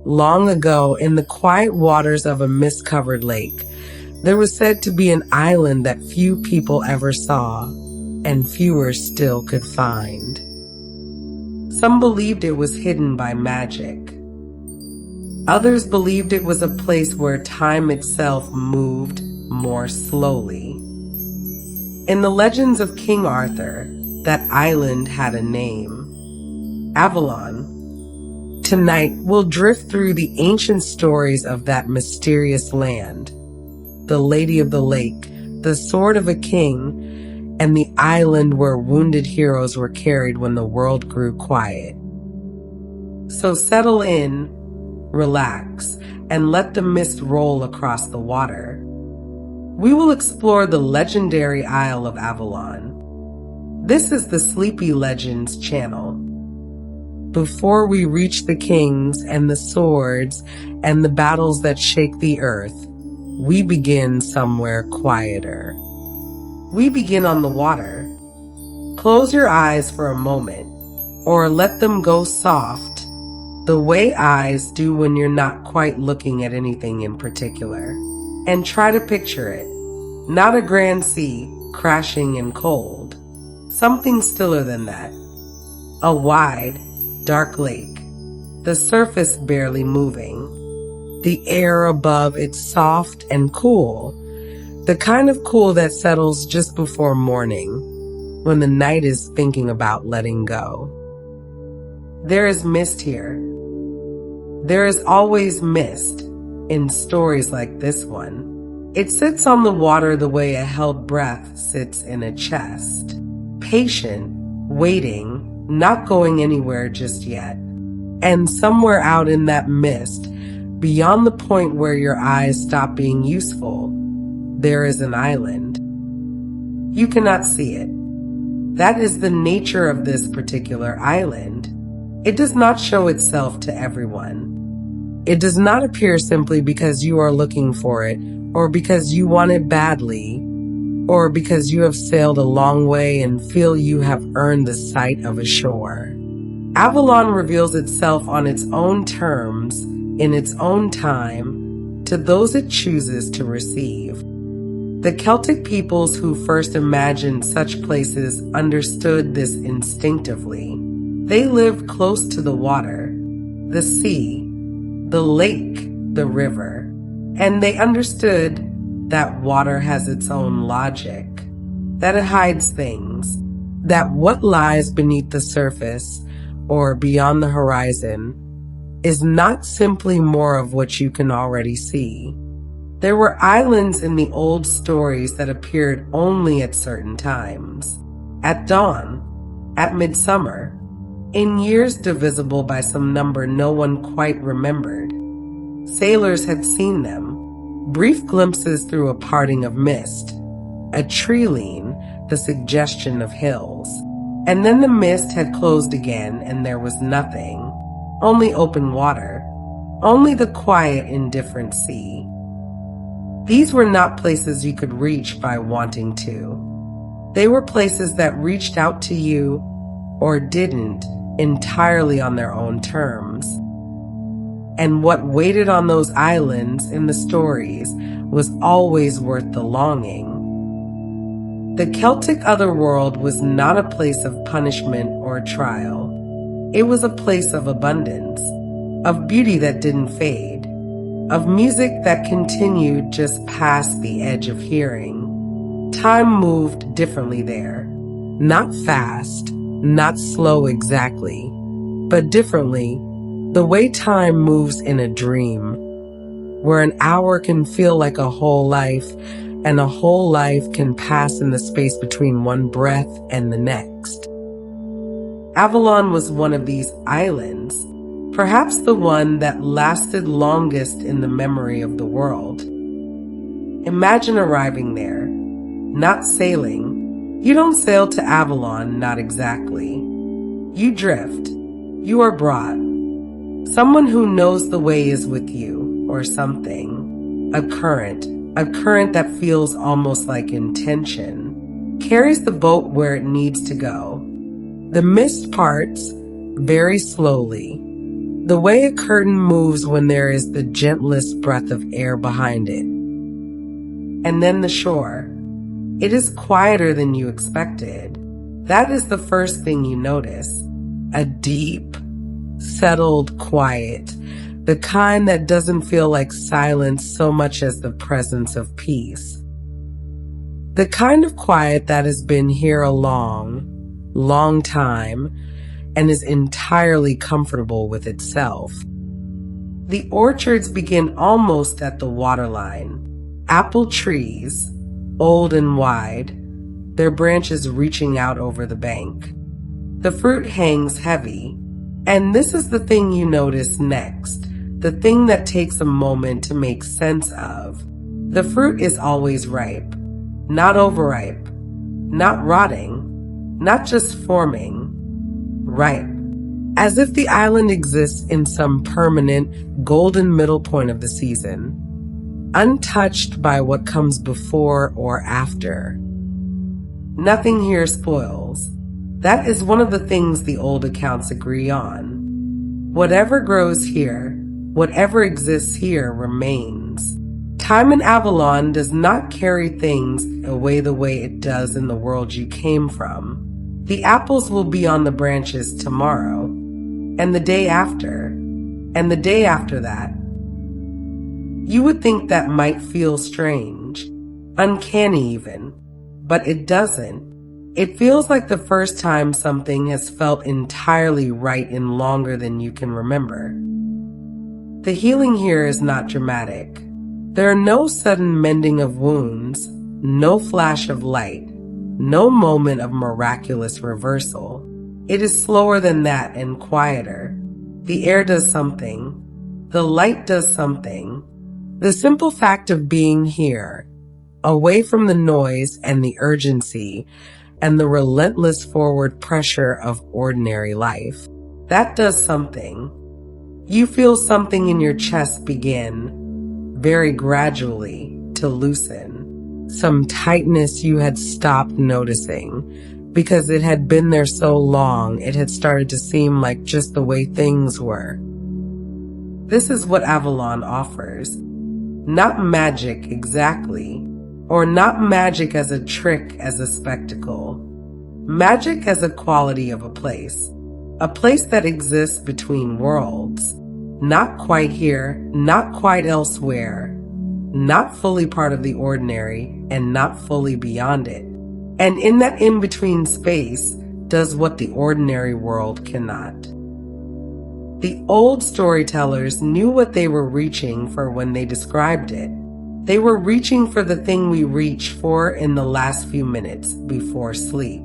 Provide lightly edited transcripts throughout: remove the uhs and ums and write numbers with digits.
Long ago, in the quiet waters of a mist-covered lake, there was said to be an island that few people ever saw, and fewer still could find. Some believed it was hidden by magic. Others believed it was a place where time itself moved more slowly. In the legends of King Arthur, that island had a name: Avalon. Tonight, we'll drift through the ancient stories of that mysterious land, the Lady of the Lake, the Sword of a King, and the island where wounded heroes were carried when the world grew quiet. So settle in, relax, and let the mist roll across the water. We will explore the legendary Isle of Avalon. This is the Sleepy Legends channel. Before we reach the kings and the swords and the battles that shake the earth, we begin somewhere quieter. We begin on the water. Close your eyes for a moment, or let them go soft, the way eyes do when you're not quite looking at anything in particular. And try to picture it. Not a grand sea, crashing and cold. Something stiller than that. A wide, dark lake, the surface barely moving. The air above it's soft and cool, the kind of cool that settles just before morning, when the night is thinking about letting go. There is mist here. There is always mist in stories like this one. It sits on the water the way a held breath sits in a chest, patient, waiting, not going anywhere just yet. And somewhere out in that mist, beyond the point where your eyes stop being useful, there is an island. You cannot see it. That is the nature of this particular island. It does not show itself to everyone. It does not appear simply because you are looking for it, or because you want it badly, or because you have sailed a long way and feel you have earned the sight of a shore. Avalon reveals itself on its own terms, in its own time, to those it chooses to receive. The Celtic peoples who first imagined such places understood this instinctively. They lived close to the water, the sea, the lake, the river, and they understood that water has its own logic, that it hides things, that what lies beneath the surface or beyond the horizon is not simply more of what you can already see. There were islands in the old stories that appeared only at certain times, at dawn, at midsummer, in years divisible by some number no one quite remembered. Sailors had seen them, brief glimpses through a parting of mist, a tree lean, the suggestion of hills. And then the mist had closed again and there was nothing, only open water, only the quiet, indifferent sea. These were not places you could reach by wanting to. They were places that reached out to you, or didn't, entirely on their own terms. And what waited on those islands in the stories was always worth the longing. The Celtic otherworld was not a place of punishment or trial. It was a place of abundance, of beauty that didn't fade, of music that continued just past the edge of hearing. Time moved differently there. Not fast, not slow exactly, but differently, the way time moves in a dream, where an hour can feel like a whole life, and a whole life can pass in the space between one breath and the next. Avalon was one of these islands, perhaps the one that lasted longest in the memory of the world. Imagine arriving there, not sailing. You don't sail to Avalon, not exactly. You drift. You are brought. Someone who knows the way is with you, or something. A current that feels almost like intention, carries the boat where it needs to go. The mist parts very slowly. the way a curtain moves when there is the gentlest breath of air behind it. And then the shore. It is quieter than you expected. That is the first thing you notice. A deep, settled quiet, the kind that doesn't feel like silence so much as the presence of peace. The kind of quiet that has been here a long, long time and is entirely comfortable with itself. The orchards begin almost at the waterline. Apple trees, old and wide, their branches reaching out over the bank. The fruit hangs heavy, and this is the thing you notice next, the thing that takes a moment to make sense of. The fruit is always ripe, not overripe, not rotting, not just forming, ripe. As if the island exists in some permanent, golden middle point of the season, untouched by what comes before or after. Nothing here spoils. That is one of the things the old accounts agree on. Whatever grows here, whatever exists here remains. Time in Avalon does not carry things away the way it does in the world you came from. The apples will be on the branches tomorrow, and the day after, and the day after that. You would think that might feel strange, uncanny even, but it doesn't. It feels like the first time something has felt entirely right in longer than you can remember. The healing here is not dramatic. There are no sudden mending of wounds, no flash of light, no moment of miraculous reversal. It is slower than that and quieter. The air does something. The light does something. The simple fact of being here, away from the noise and the urgency and the relentless forward pressure of ordinary life, that does something. You feel something in your chest begin, very gradually, to loosen. Some tightness you had stopped noticing, because it had been there so long it had started to seem like just the way things were. This is what Avalon offers. Not magic exactly, or not magic as a trick, as a spectacle. Magic as a quality of a place that exists between worlds. Not quite here, not quite elsewhere, not fully part of the ordinary, and not fully beyond it. And in that in-between space does what the ordinary world cannot. The old storytellers knew what they were reaching for when they described it. They were reaching for the thing we reach for in the last few minutes before sleep.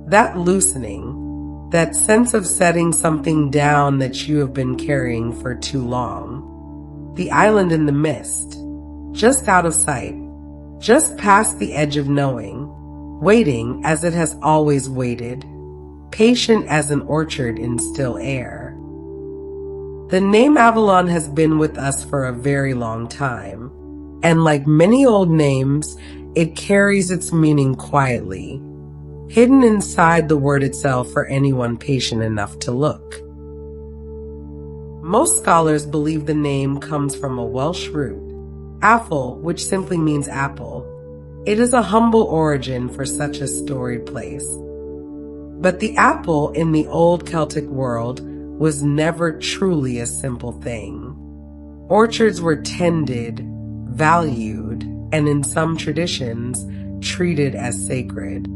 That loosening, that sense of setting something down that you have been carrying for too long. The island in the mist, just out of sight, just past the edge of knowing, waiting as it has always waited, patient as an orchard in still air. The name Avalon has been with us for a very long time, and like many old names, it carries its meaning quietly, hidden inside the word itself for anyone patient enough to look. Most scholars believe the name comes from a Welsh root, Athol, which simply means apple. It is a humble origin for such a storied place. But the apple in the old Celtic world was never truly a simple thing. Orchards were tended, valued, and in some traditions, treated as sacred.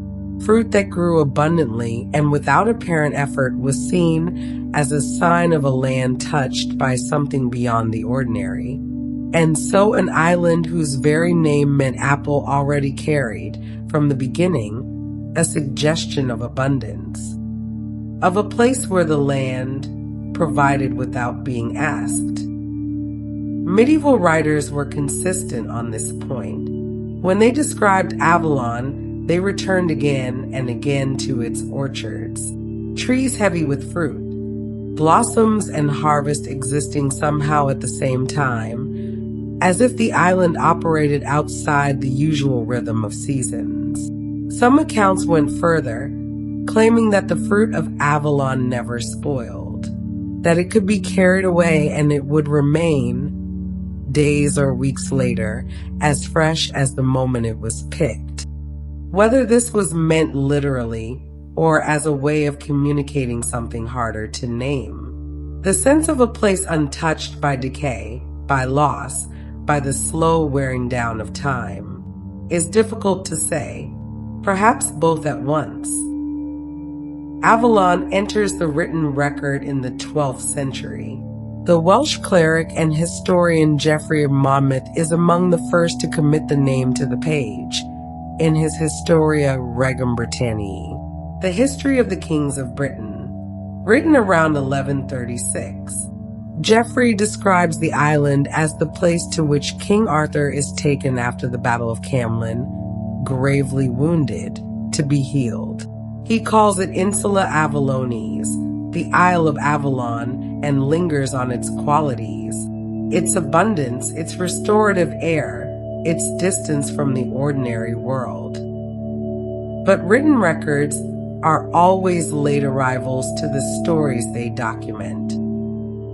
Fruit that grew abundantly and without apparent effort was seen as a sign of a land touched by something beyond the ordinary. And so an island whose very name meant apple already carried, from the beginning, a suggestion of abundance. Of a place where the land provided without being asked. Medieval writers were consistent on this point. When they described Avalon, they returned again and again to its orchards, trees heavy with fruit, blossoms and harvest existing somehow at the same time, as if the island operated outside the usual rhythm of seasons. Some accounts went further, claiming that the fruit of Avalon never spoiled. that it could be carried away and it would remain, days or weeks later, as fresh as the moment it was picked. Whether this was meant literally or as a way of communicating something harder to name. The sense of a place untouched by decay, by loss, by the slow wearing down of time, is difficult to say, perhaps both at once. Avalon enters the written record in the 12th century. The Welsh cleric and historian Geoffrey of Monmouth is among the first to commit the name to the page in his Historia Regum Britanniae, the history of the kings of Britain, written around 1136. Geoffrey describes the island as the place to which King Arthur is taken after the Battle of Camlann, gravely wounded, to be healed. He calls it Insula Avalonis, the Isle of Avalon, and lingers on its qualities, its abundance, its restorative air, its distance from the ordinary world. But written records are always late arrivals to the stories they document.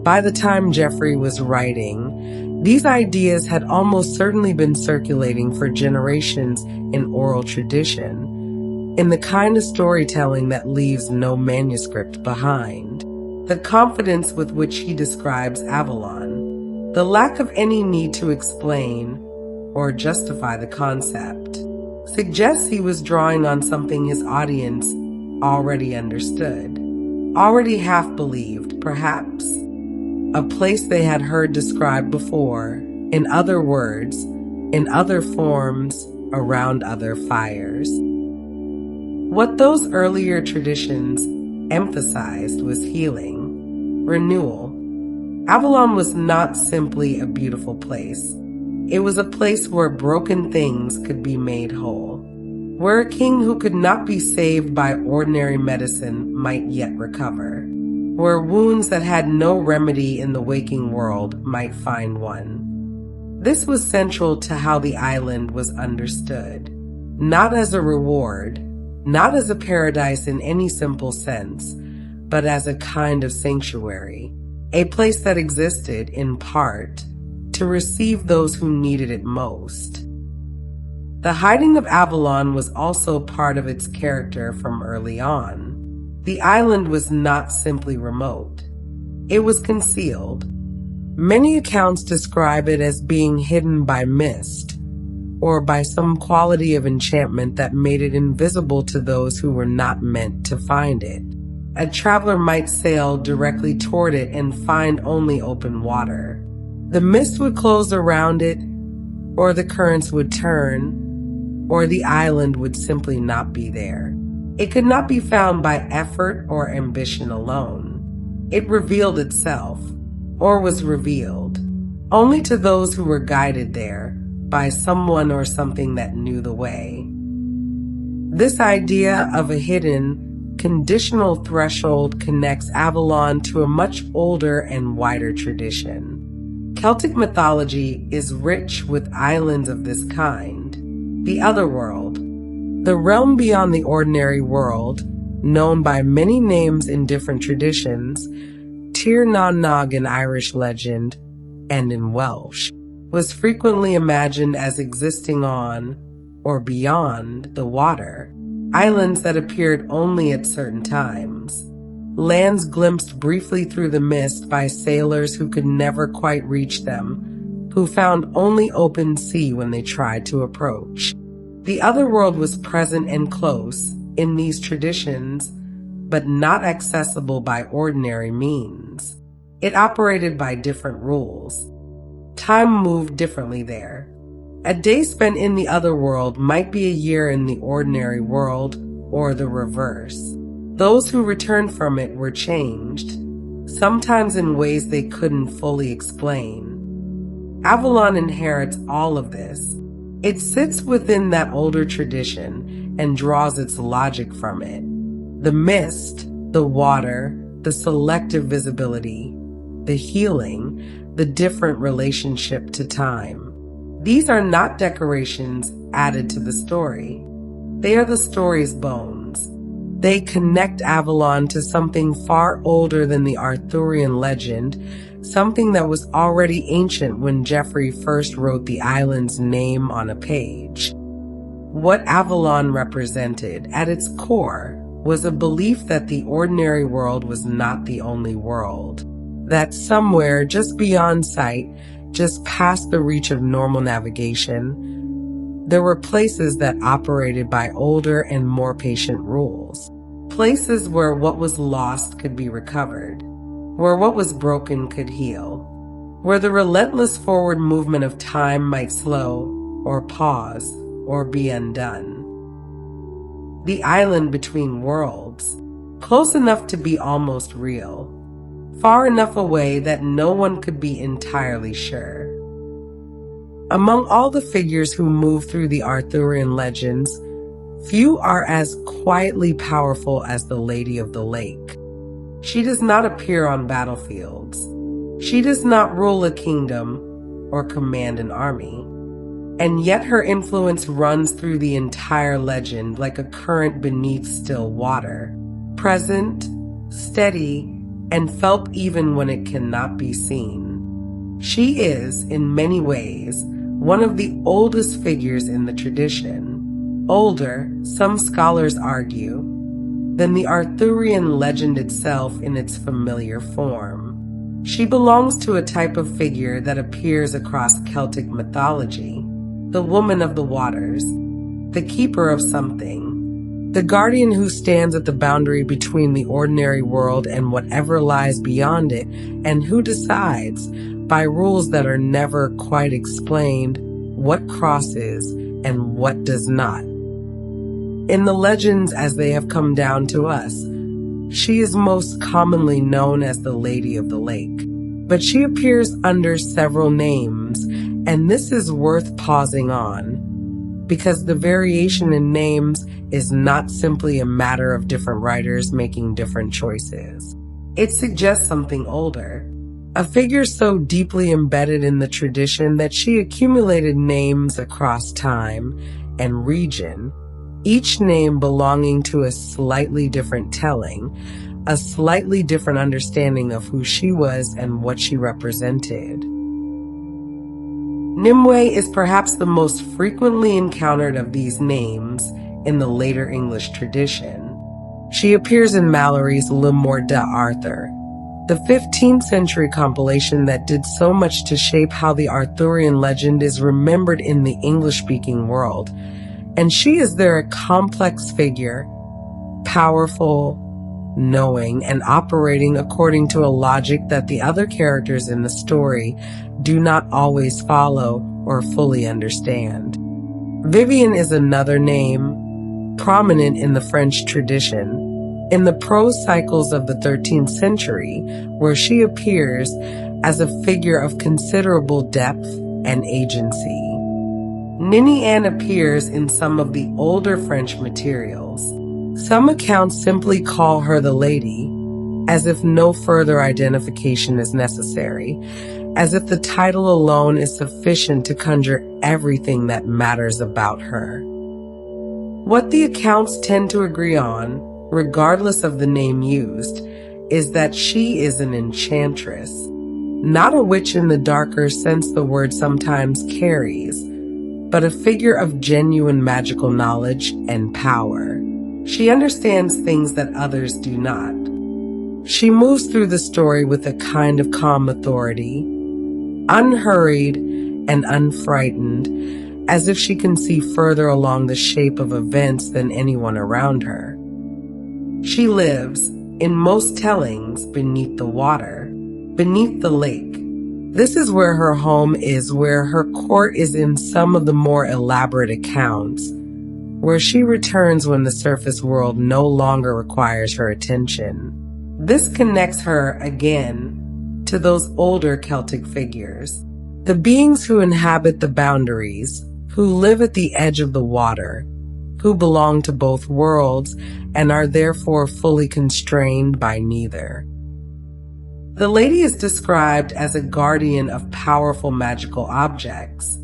By the time Geoffrey was writing, these ideas had almost certainly been circulating for generations in oral tradition, in the kind of storytelling that leaves no manuscript behind. The confidence with which he describes Avalon, the lack of any need to explain or justify the concept, suggests he was drawing on something his audience already understood, already half believed, perhaps. A place they had heard described before, in other words, in other forms, around other fires. What those earlier traditions emphasized was healing, renewal. Avalon was not simply a beautiful place. It was a place where broken things could be made whole, where a king who could not be saved by ordinary medicine might yet recover, where wounds that had no remedy in the waking world might find one. This was central to how the island was understood, not as a reward, not as a paradise in any simple sense, but as a kind of sanctuary, a place that existed, in part, to receive those who needed it most. The hiding of Avalon was also part of its character from early on. The island was not simply remote. It was concealed. Many accounts describe it as being hidden by mist, or by some quality of enchantment that made it invisible to those who were not meant to find it. A traveler might sail directly toward it and find only open water. The mist would close around it, or the currents would turn, or the island would simply not be there. It could not be found by effort or ambition alone. It revealed itself, or was revealed, only to those who were guided there by someone or something that knew the way. This idea of a hidden, conditional threshold connects Avalon to a much older and wider tradition. Celtic mythology is rich with islands of this kind. The otherworld, the realm beyond the ordinary world, known by many names in different traditions, Tir na Nog in Irish legend and in Welsh, was frequently imagined as existing on or beyond the water, islands that appeared only at certain times, lands glimpsed briefly through the mist by sailors who could never quite reach them, who found only open sea when they tried to approach. The otherworld was present and close in these traditions, but not accessible by ordinary means. It operated by different rules. Time moved differently there. A day spent in the otherworld might be a year in the ordinary world, or the reverse. Those who returned from it were changed, sometimes in ways they couldn't fully explain. Avalon inherits all of this. It sits within that older tradition and draws its logic from it. The mist, the water, the selective visibility, the healing, the different relationship to time. These are not decorations added to the story. They are the story's bones. They connect Avalon to something far older than the Arthurian legend, something that was already ancient when Geoffrey first wrote the island's name on a page. What Avalon represented, at its core, was a belief that the ordinary world was not the only world, that somewhere just beyond sight, just past the reach of normal navigation, there were places that operated by older and more patient rules. Places where what was lost could be recovered, where what was broken could heal, where the relentless forward movement of time might slow or pause or be undone. The island between worlds, close enough to be almost real, far enough away that no one could be entirely sure. Among all the figures who move through the Arthurian legends, few are as quietly powerful as the Lady of the Lake. She does not appear on battlefields. She does not rule a kingdom or command an army. And yet her influence runs through the entire legend like a current beneath still water, present, steady, and felt even when it cannot be seen. She is, in many ways, one of the oldest figures in the tradition. Older, some scholars argue, than the Arthurian legend itself in its familiar form. She belongs to a type of figure that appears across Celtic mythology, the woman of the waters, the keeper of something, the guardian who stands at the boundary between the ordinary world and whatever lies beyond it, and who decides, by rules that are never quite explained, what crosses and what does not. In the legends as they have come down to us, she is most commonly known as the Lady of the Lake, but she appears under several names, and this is worth pausing on, because the variation in names is not simply a matter of different writers making different choices. It suggests something older, a figure so deeply embedded in the tradition that she accumulated names across time and region, each name belonging to a slightly different telling, a slightly different understanding of who she was and what she represented. Nimue is perhaps the most frequently encountered of these names in the later English tradition. She appears in Malory's Le Morte d'Arthur, the 15th century compilation that did so much to shape how the Arthurian legend is remembered in the English-speaking world. And she is there a complex figure, powerful, knowing, and operating according to a logic that the other characters in the story do not always follow or fully understand. Vivian is another name, prominent in the French tradition, in the prose cycles of the 13th century, where she appears as a figure of considerable depth and agency. Nini Anne appears in some of the older French materials. Some accounts simply call her the Lady, as if no further identification is necessary, as if the title alone is sufficient to conjure everything that matters about her. What the accounts tend to agree on, regardless of the name used, is that she is an enchantress, not a witch in the darker sense the word sometimes carries, but a figure of genuine magical knowledge and power. She understands things that others do not. She moves through the story with a kind of calm authority, unhurried and unfrightened, as if she can see further along the shape of events than anyone around her. She lives, in most tellings, beneath the water, beneath the lake. This is where her home is, where her court is in some of the more elaborate accounts, where she returns when the surface world no longer requires her attention. This connects her, again, to those older Celtic figures, the beings who inhabit the boundaries, who live at the edge of the water, who belong to both worlds and are therefore fully constrained by neither. The lady is described as a guardian of powerful magical objects.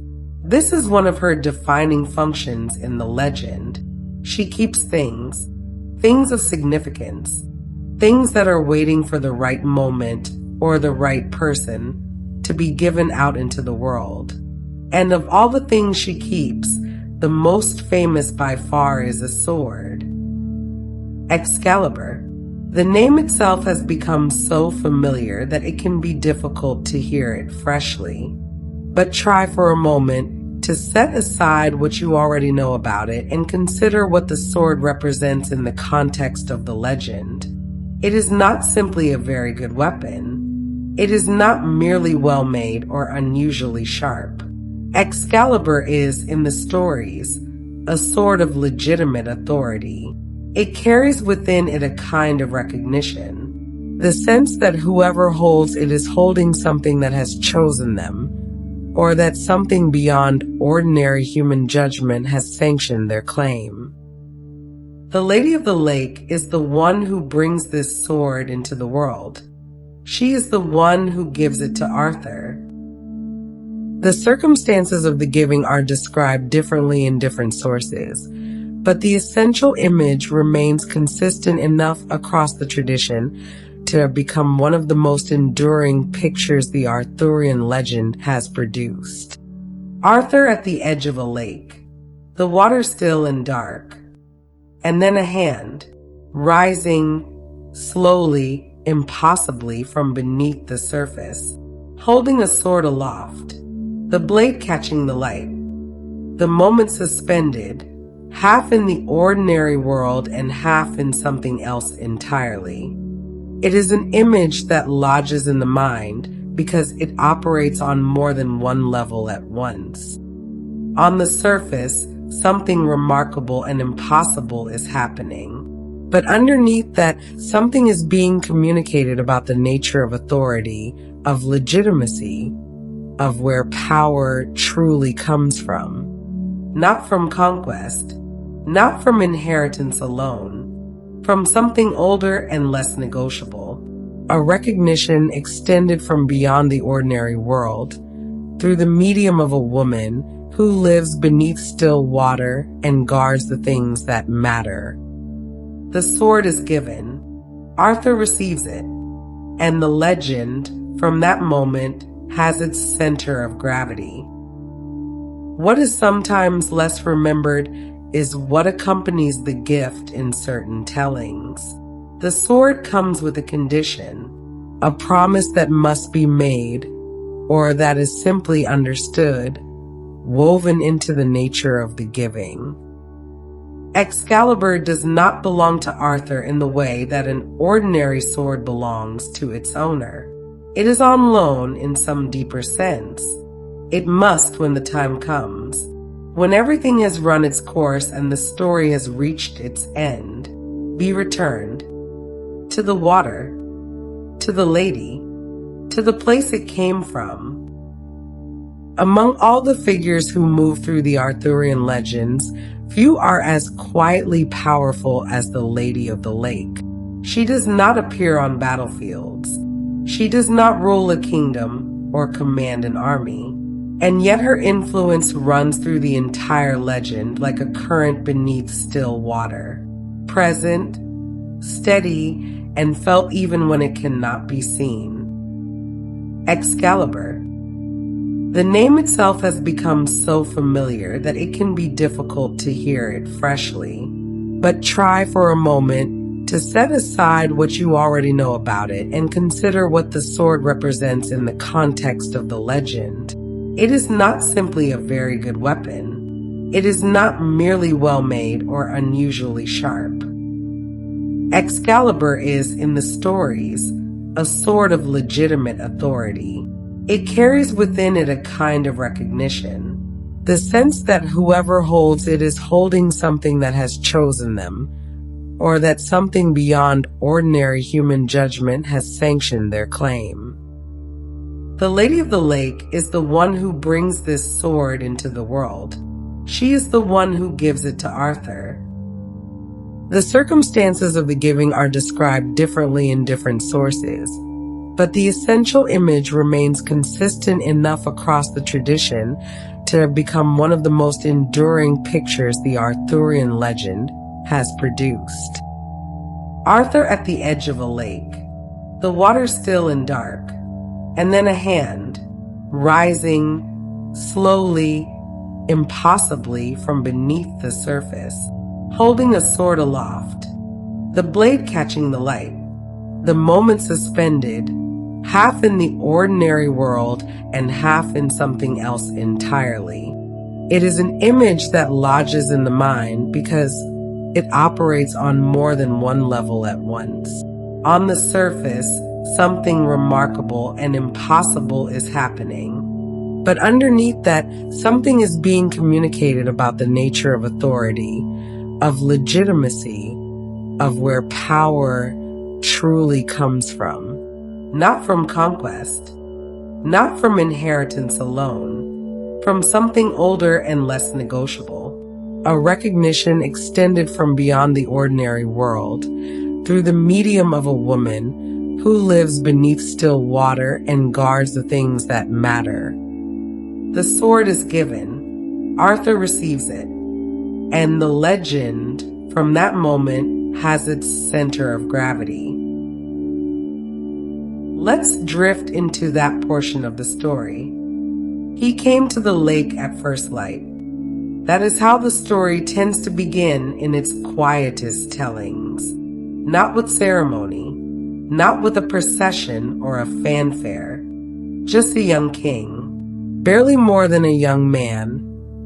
This is one of her defining functions in the legend. She keeps things things of significance, things that are waiting for the right moment or the right person to be given out into the world. And of all the things she keeps, the most famous by far is a sword. Excalibur. The name itself has become so familiar that it can be difficult to hear it freshly. But try for a moment to set aside what you already know about it and consider what the sword represents in the context of the legend. It is not simply a very good weapon. It is not merely well-made or unusually sharp. Excalibur is, in the stories, a sword of legitimate authority. It carries within it a kind of recognition, the sense that whoever holds it is holding something that has chosen them, or that something beyond ordinary human judgment has sanctioned their claim. The Lady of the Lake is the one who brings this sword into the world. She is the one who gives it to Arthur. The circumstances of the giving are described differently in different sources, but the essential image remains consistent enough across the tradition to have become one of the most enduring pictures the Arthurian legend has produced. Arthur at the edge of a lake, the water still and dark, and then a hand, rising slowly, impossibly from beneath the surface, holding a sword aloft, the blade catching the light, the moment suspended, half in the ordinary world and half in something else entirely. It is an image that lodges in the mind because it operates on more than one level at once. On the surface, something remarkable and impossible is happening. But underneath that, something is being communicated about the nature of authority, of legitimacy, of where power truly comes from. Not from conquest, not from inheritance alone, from something older and less negotiable. A recognition extended from beyond the ordinary world, through the medium of a woman who lives beneath still water and guards the things that matter. The sword is given. Arthur receives it, and the legend, from that moment, has its center of gravity. What is sometimes less remembered is what accompanies the gift in certain tellings. The sword comes with a condition, a promise that must be made, or that is simply understood, woven into the nature of the giving. Excalibur does not belong to Arthur in the way that an ordinary sword belongs to its owner. It is on loan in some deeper sense. It must, when the time comes, when everything has run its course and the story has reached its end, be returned to the water, to the lady, to the place it came from. Among all the figures who move through the Arthurian legends, few are as quietly powerful as the Lady of the Lake. She does not appear on battlefields. She does not rule a kingdom or command an army. And yet her influence runs through the entire legend like a current beneath still water, present, steady, and felt even when it cannot be seen. Excalibur. The name itself has become so familiar that it can be difficult to hear it freshly. But try for a moment to set aside what you already know about it and consider what the sword represents in the context of the legend. It is not simply a very good weapon. It is not merely well-made or unusually sharp. Excalibur is, in the stories, a sword of legitimate authority. It carries within it a kind of recognition, the sense that whoever holds it is holding something that has chosen them, or that something beyond ordinary human judgment has sanctioned their claim. The Lady of the Lake is the one who brings this sword into the world. She is the one who gives it to Arthur. The circumstances of the giving are described differently in different sources, but the essential image remains consistent enough across the tradition to have become one of the most enduring pictures the Arthurian legend has produced. Arthur at the edge of a lake, the water still and dark, and then a hand, rising slowly, impossibly from beneath the surface, holding a sword aloft, the blade catching the light, the moment suspended, half in the ordinary world and half in something else entirely. It is an image that lodges in the mind because it operates on more than one level at once. On the surface, something remarkable and impossible is happening. But underneath that, something is being communicated about the nature of authority, of legitimacy, of where power truly comes from. Not from conquest, not from inheritance alone, from something older and less negotiable. A recognition extended from beyond the ordinary world, through the medium of a woman who lives beneath still water and guards the things that matter. The sword is given, Arthur receives it, and the legend from that moment has its center of gravity. Let's drift into that portion of the story. He came to the lake at first light. That is how the story tends to begin in its quietest tellings. Not with ceremony, not with a procession or a fanfare. Just a young king, barely more than a young man,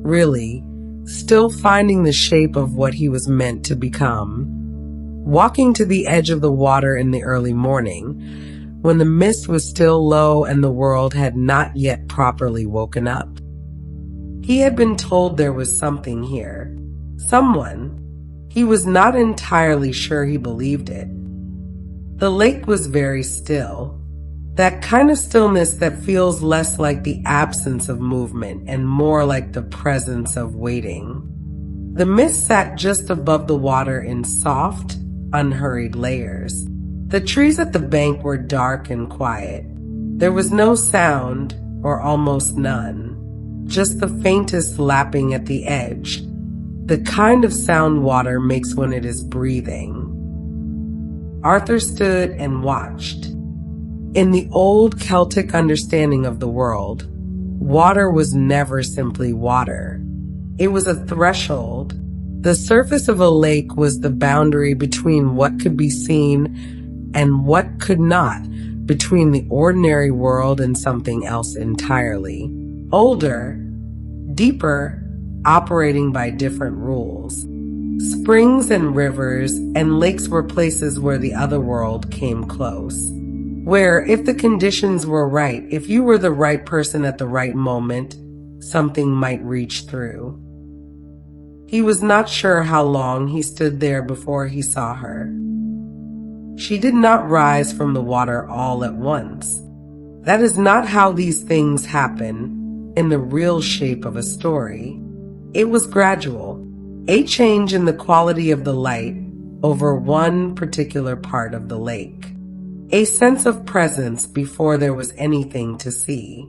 really, still finding the shape of what he was meant to become. Walking to the edge of the water in the early morning, when the mist was still low and the world had not yet properly woken up. He had been told there was something here. Someone. He was not entirely sure he believed it. The lake was very still. That kind of stillness that feels less like the absence of movement and more like the presence of waiting. The mist sat just above the water in soft, unhurried layers. The trees at the bank were dark and quiet. There was no sound, or almost none. Just the faintest lapping at the edge, the kind of sound water makes when it is breathing. Arthur stood and watched. In the old Celtic understanding of the world, water was never simply water. It was a threshold. The surface of a lake was the boundary between what could be seen and what could not, between the ordinary world and something else entirely. Older, deeper, operating by different rules. Springs and rivers and lakes were places where the other world came close. Where, if the conditions were right, if you were the right person at the right moment, something might reach through. He was not sure how long he stood there before he saw her. She did not rise from the water all at once. That is not how these things happen in the real shape of a story. It was gradual, a change in the quality of the light over one particular part of the lake, a sense of presence before there was anything to see,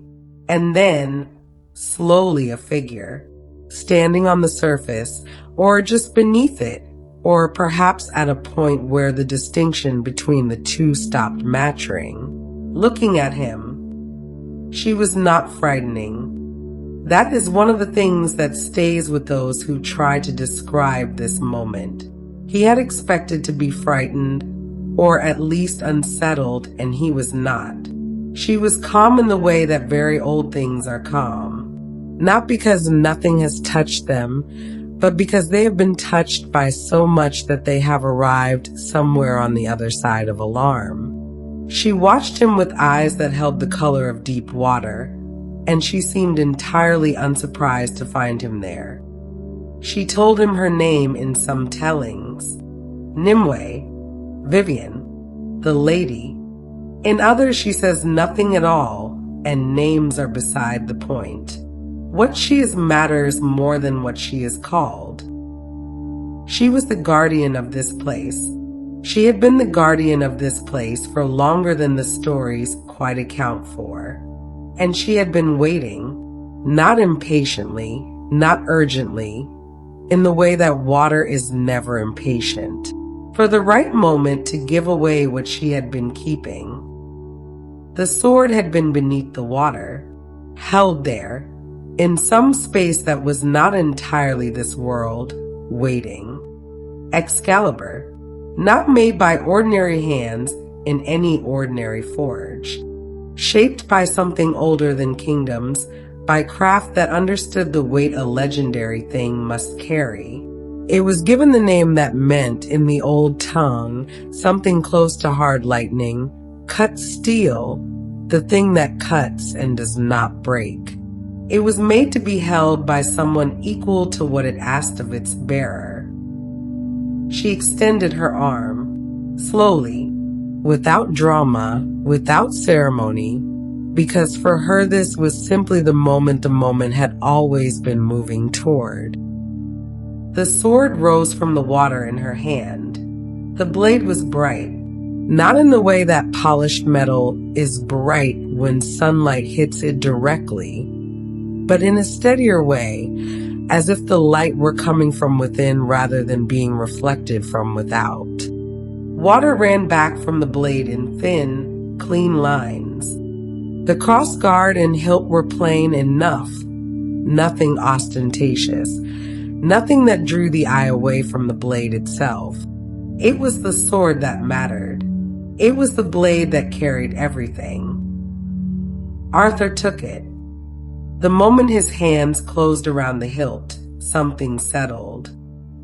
and then, slowly a figure, standing on the surface, or just beneath it, or perhaps at a point where the distinction between the two stopped mattering, looking at him. She was not frightening. That is one of the things that stays with those who try to describe this moment. He had expected to be frightened, or at least unsettled, and he was not. She was calm in the way that very old things are calm. Not because nothing has touched them, but because they have been touched by so much that they have arrived somewhere on the other side of alarm. She watched him with eyes that held the color of deep water, and she seemed entirely unsurprised to find him there. She told him her name in some tellings. Nimue, Vivian, the lady. In others she says nothing at all, and names are beside the point. What she is matters more than what she is called. She was the guardian of this place. She had been the guardian of this place for longer than the stories quite account for. And she had been waiting, not impatiently, not urgently, in the way that water is never impatient, for the right moment to give away what she had been keeping. The sword had been beneath the water, held there, in some space that was not entirely this world, waiting. Excalibur, not made by ordinary hands in any ordinary forge, shaped by something older than kingdoms, by craft that understood the weight a legendary thing must carry. It was given the name that meant, in the old tongue, something close to hard lightning, cut steel, the thing that cuts and does not break. It was made to be held by someone equal to what it asked of its bearer. She extended her arm, slowly, without drama, without ceremony, because for her this was simply the moment had always been moving toward. The sword rose from the water in her hand. The blade was bright, not in the way that polished metal is bright when sunlight hits it directly, but in a steadier way, as if the light were coming from within rather than being reflected from without. Water ran back from the blade in thin, clean lines. The crossguard and hilt were plain enough, nothing ostentatious, nothing that drew the eye away from the blade itself. It was the sword that mattered. It was the blade that carried everything. Arthur took it. The moment his hands closed around the hilt, something settled.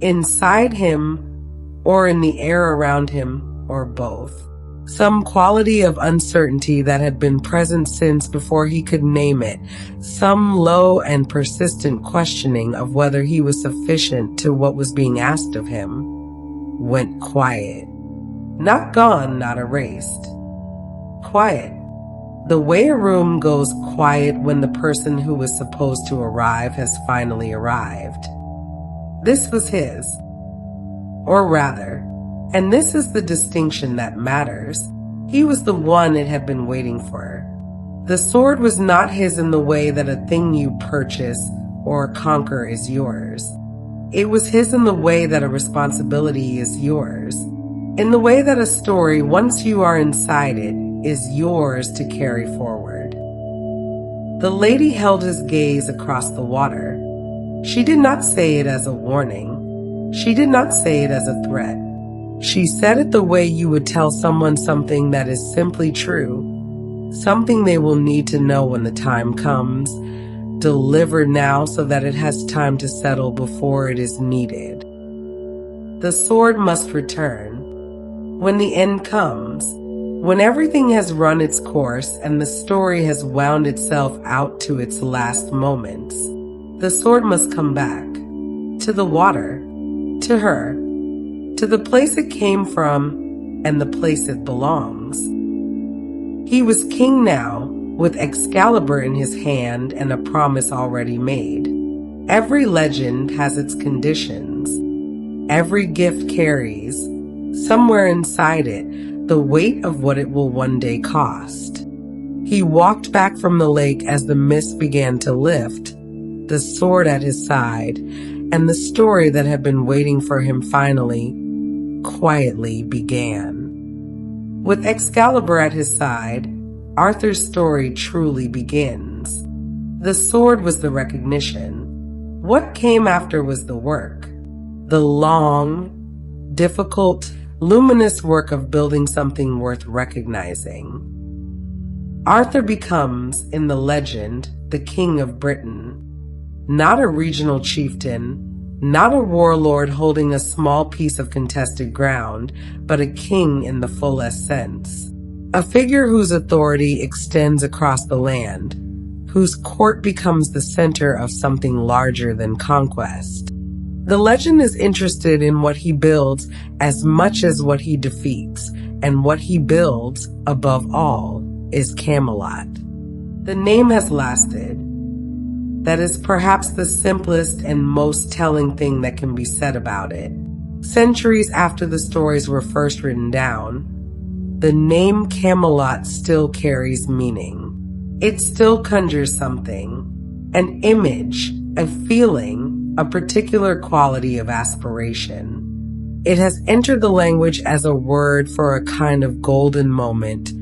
Inside him, or in the air around him, or both. Some quality of uncertainty that had been present since before he could name it. Some low and persistent questioning of whether he was sufficient to what was being asked of him. Went quiet. Not gone, not erased. Quiet. The way a room goes quiet when the person who was supposed to arrive has finally arrived. This was his. Or rather, and this is the distinction that matters, he was the one it had been waiting for. The sword was not his in the way that a thing you purchase or conquer is yours. It was his in the way that a responsibility is yours. In the way that a story, once you are inside it, is yours to carry forward. The lady held his gaze across the water. She did not say it as a warning. She did not say it as a threat. She said it the way you would tell someone something that is simply true, something they will need to know when the time comes. Deliver now so that it has time to settle before it is needed. The sword must return. When the end comes, when everything has run its course and the story has wound itself out to its last moments, the sword must come back. To the water, to her, to the place it came from and the place it belongs. He was king now, with Excalibur in his hand and a promise already made. Every legend has its conditions. Every gift carries, somewhere inside it, the weight of what it will one day cost. He walked back from the lake as the mist began to lift, the sword at his side, and the story that had been waiting for him finally, quietly began. With Excalibur at his side, Arthur's story truly begins. The sword was the recognition. What came after was the work. The long, difficult, luminous work of building something worth recognizing. Arthur becomes, in the legend, the King of Britain. Not a regional chieftain, not a warlord holding a small piece of contested ground, but a king in the fullest sense. A figure whose authority extends across the land, whose court becomes the center of something larger than conquest. The legend is interested in what he builds as much as what he defeats, and what he builds, above all, is Camelot. The name has lasted. That is perhaps the simplest and most telling thing that can be said about it. Centuries after the stories were first written down, the name Camelot still carries meaning. It still conjures something, an image, a feeling, a particular quality of aspiration. It has entered the language as a word for a kind of golden moment,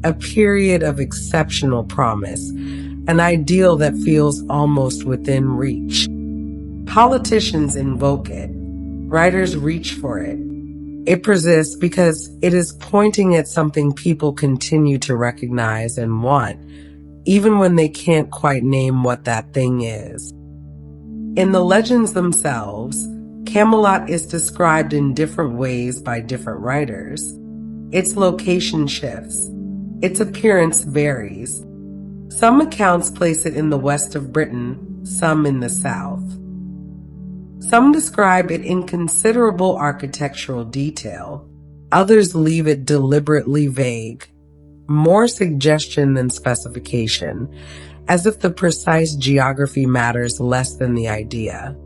a period of exceptional promise, an ideal that feels almost within reach. Politicians invoke it. Writers reach for it. It persists because it is pointing at something people continue to recognize and want, even when they can't quite name what that thing is. In the legends themselves, Camelot is described in different ways by different writers. Its location shifts. Its appearance varies. Some accounts place it in the west of Britain, some in the south. Some describe it in considerable architectural detail. Others leave it deliberately vague, more suggestion than specification, as if the precise geography matters less than the idea.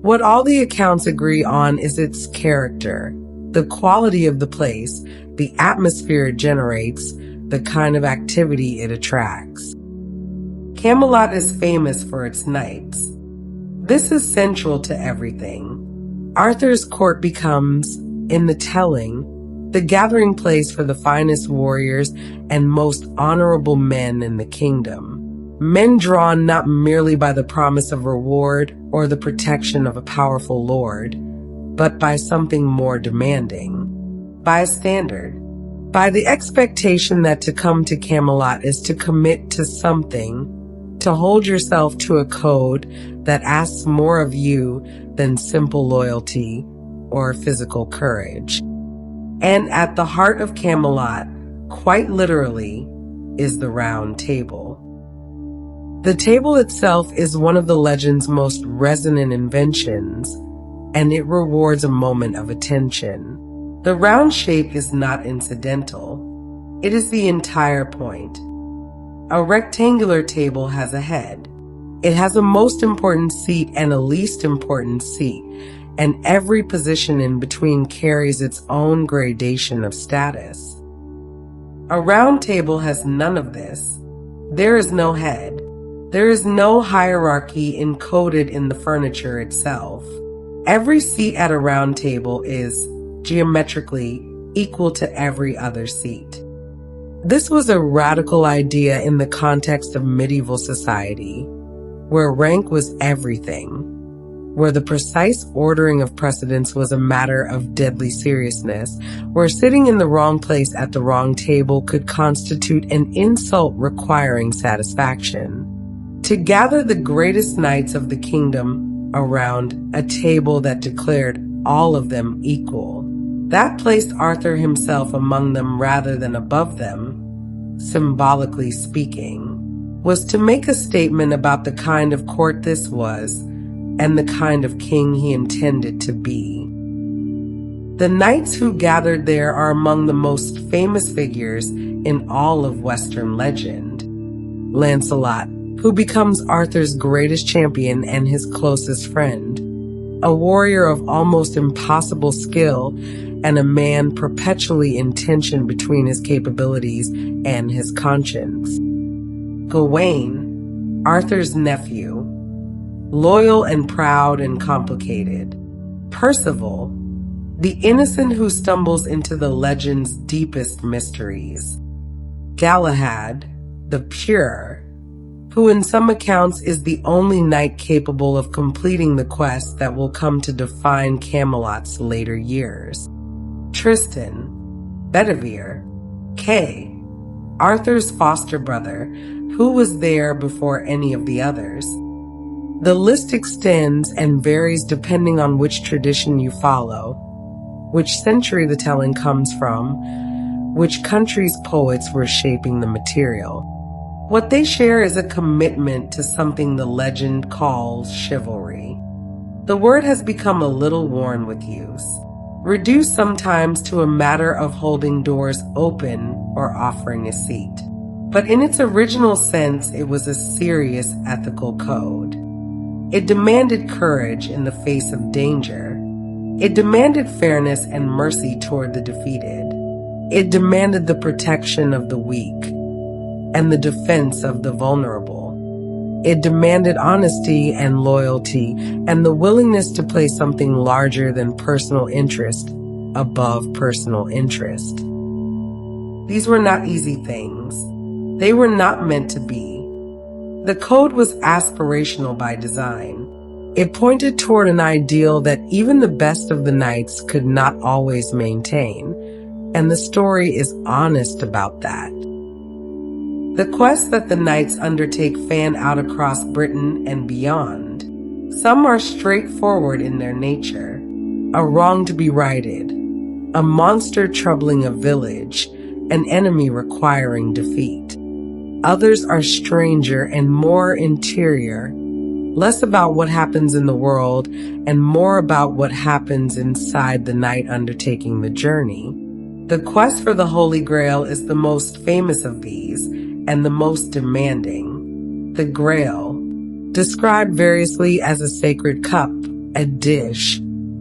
What all the accounts agree on is its character, the quality of the place, the atmosphere it generates, the kind of activity it attracts. Camelot is famous for its knights. This is central to everything. Arthur's court becomes, in the telling, the gathering place for the finest warriors and most honorable men in the kingdom. Men drawn not merely by the promise of reward or the protection of a powerful lord, but by something more demanding, by a standard, by the expectation that to come to Camelot is to commit to something, to hold yourself to a code that asks more of you than simple loyalty or physical courage. And at the heart of Camelot, quite literally, is the Round Table. The table itself is one of the legend's most resonant inventions, and it rewards a moment of attention. The round shape is not incidental. It is the entire point. A rectangular table has a head. It has a most important seat and a least important seat, and every position in between carries its own gradation of status. A round table has none of this. There is no head. There is no hierarchy encoded in the furniture itself. Every seat at a round table is, geometrically, equal to every other seat. This was a radical idea in the context of medieval society, where rank was everything, where the precise ordering of precedence was a matter of deadly seriousness, where sitting in the wrong place at the wrong table could constitute an insult requiring satisfaction. To gather the greatest knights of the kingdom around a table that declared all of them equal, that placed Arthur himself among them rather than above them, symbolically speaking, was to make a statement about the kind of court this was and the kind of king he intended to be. The knights who gathered there are among the most famous figures in all of Western legend. Lancelot, who becomes Arthur's greatest champion and his closest friend, a warrior of almost impossible skill and a man perpetually in tension between his capabilities and his conscience. Gawain, Arthur's nephew, loyal and proud and complicated. Percival, the innocent who stumbles into the legend's deepest mysteries. Galahad, the pure, who in some accounts is the only knight capable of completing the quest that will come to define Camelot's later years. Tristan, Bedivere, Kay, Arthur's foster brother, who was there before any of the others. The list extends and varies depending on which tradition you follow, which century the telling comes from, which country's poets were shaping the material. What they share is a commitment to something the legend calls chivalry. The word has become a little worn with use, reduced sometimes to a matter of holding doors open or offering a seat. But in its original sense, it was a serious ethical code. It demanded courage in the face of danger. It demanded fairness and mercy toward the defeated. It demanded the protection of the weak and the defense of the vulnerable. It demanded honesty and loyalty and the willingness to place something larger than personal interest above personal interest. These were not easy things. They were not meant to be. The code was aspirational by design. It pointed toward an ideal that even the best of the knights could not always maintain, and the story is honest about that. The quests that the knights undertake fan out across Britain and beyond. Some are straightforward in their nature, a wrong to be righted, a monster troubling a village, an enemy requiring defeat. Others are stranger and more interior, less about what happens in the world and more about what happens inside the knight undertaking the journey. The quest for the Holy Grail is the most famous of these and the most demanding. The Grail, described variously as a sacred cup, a dish,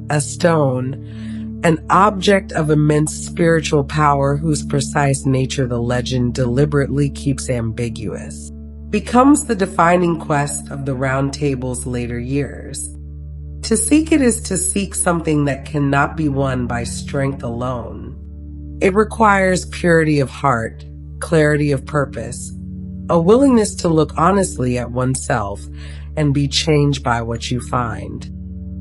a stone, an object of immense spiritual power whose precise nature the legend deliberately keeps ambiguous, becomes the defining quest of the Round Table's later years. To seek it is to seek something that cannot be won by strength alone. It requires purity of heart, clarity of purpose, a willingness to look honestly at oneself and be changed by what you find.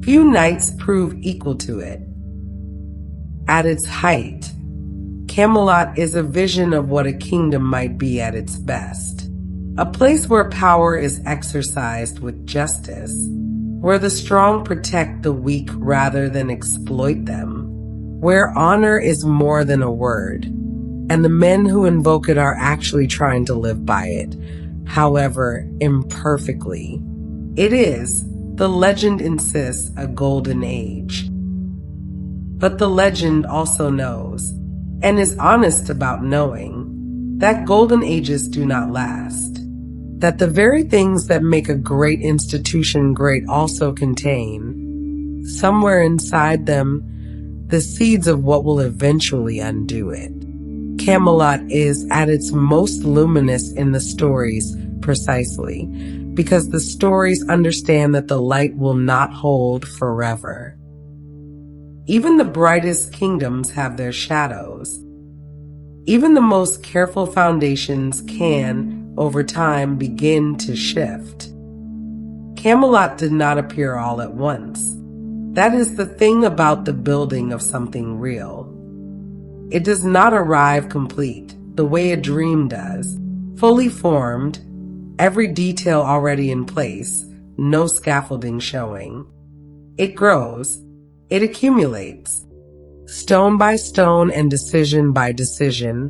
Few knights prove equal to it. At its height, Camelot is a vision of what a kingdom might be at its best. A place where power is exercised with justice, where the strong protect the weak rather than exploit them, where honor is more than a word, and the men who invoke it are actually trying to live by it, however imperfectly. It is, the legend insists, a golden age. But the legend also knows, and is honest about knowing, that golden ages do not last. That the very things that make a great institution great also contain, somewhere inside them, the seeds of what will eventually undo it. Camelot is at its most luminous in the stories precisely because the stories understand that the light will not hold forever. Even the brightest kingdoms have their shadows. Even the most careful foundations can, over time, begin to shift. Camelot did not appear all at once. That is the thing about the building of something real. It does not arrive complete, the way a dream does, fully formed, every detail already in place, no scaffolding showing. It grows, it accumulates, stone by stone and decision by decision,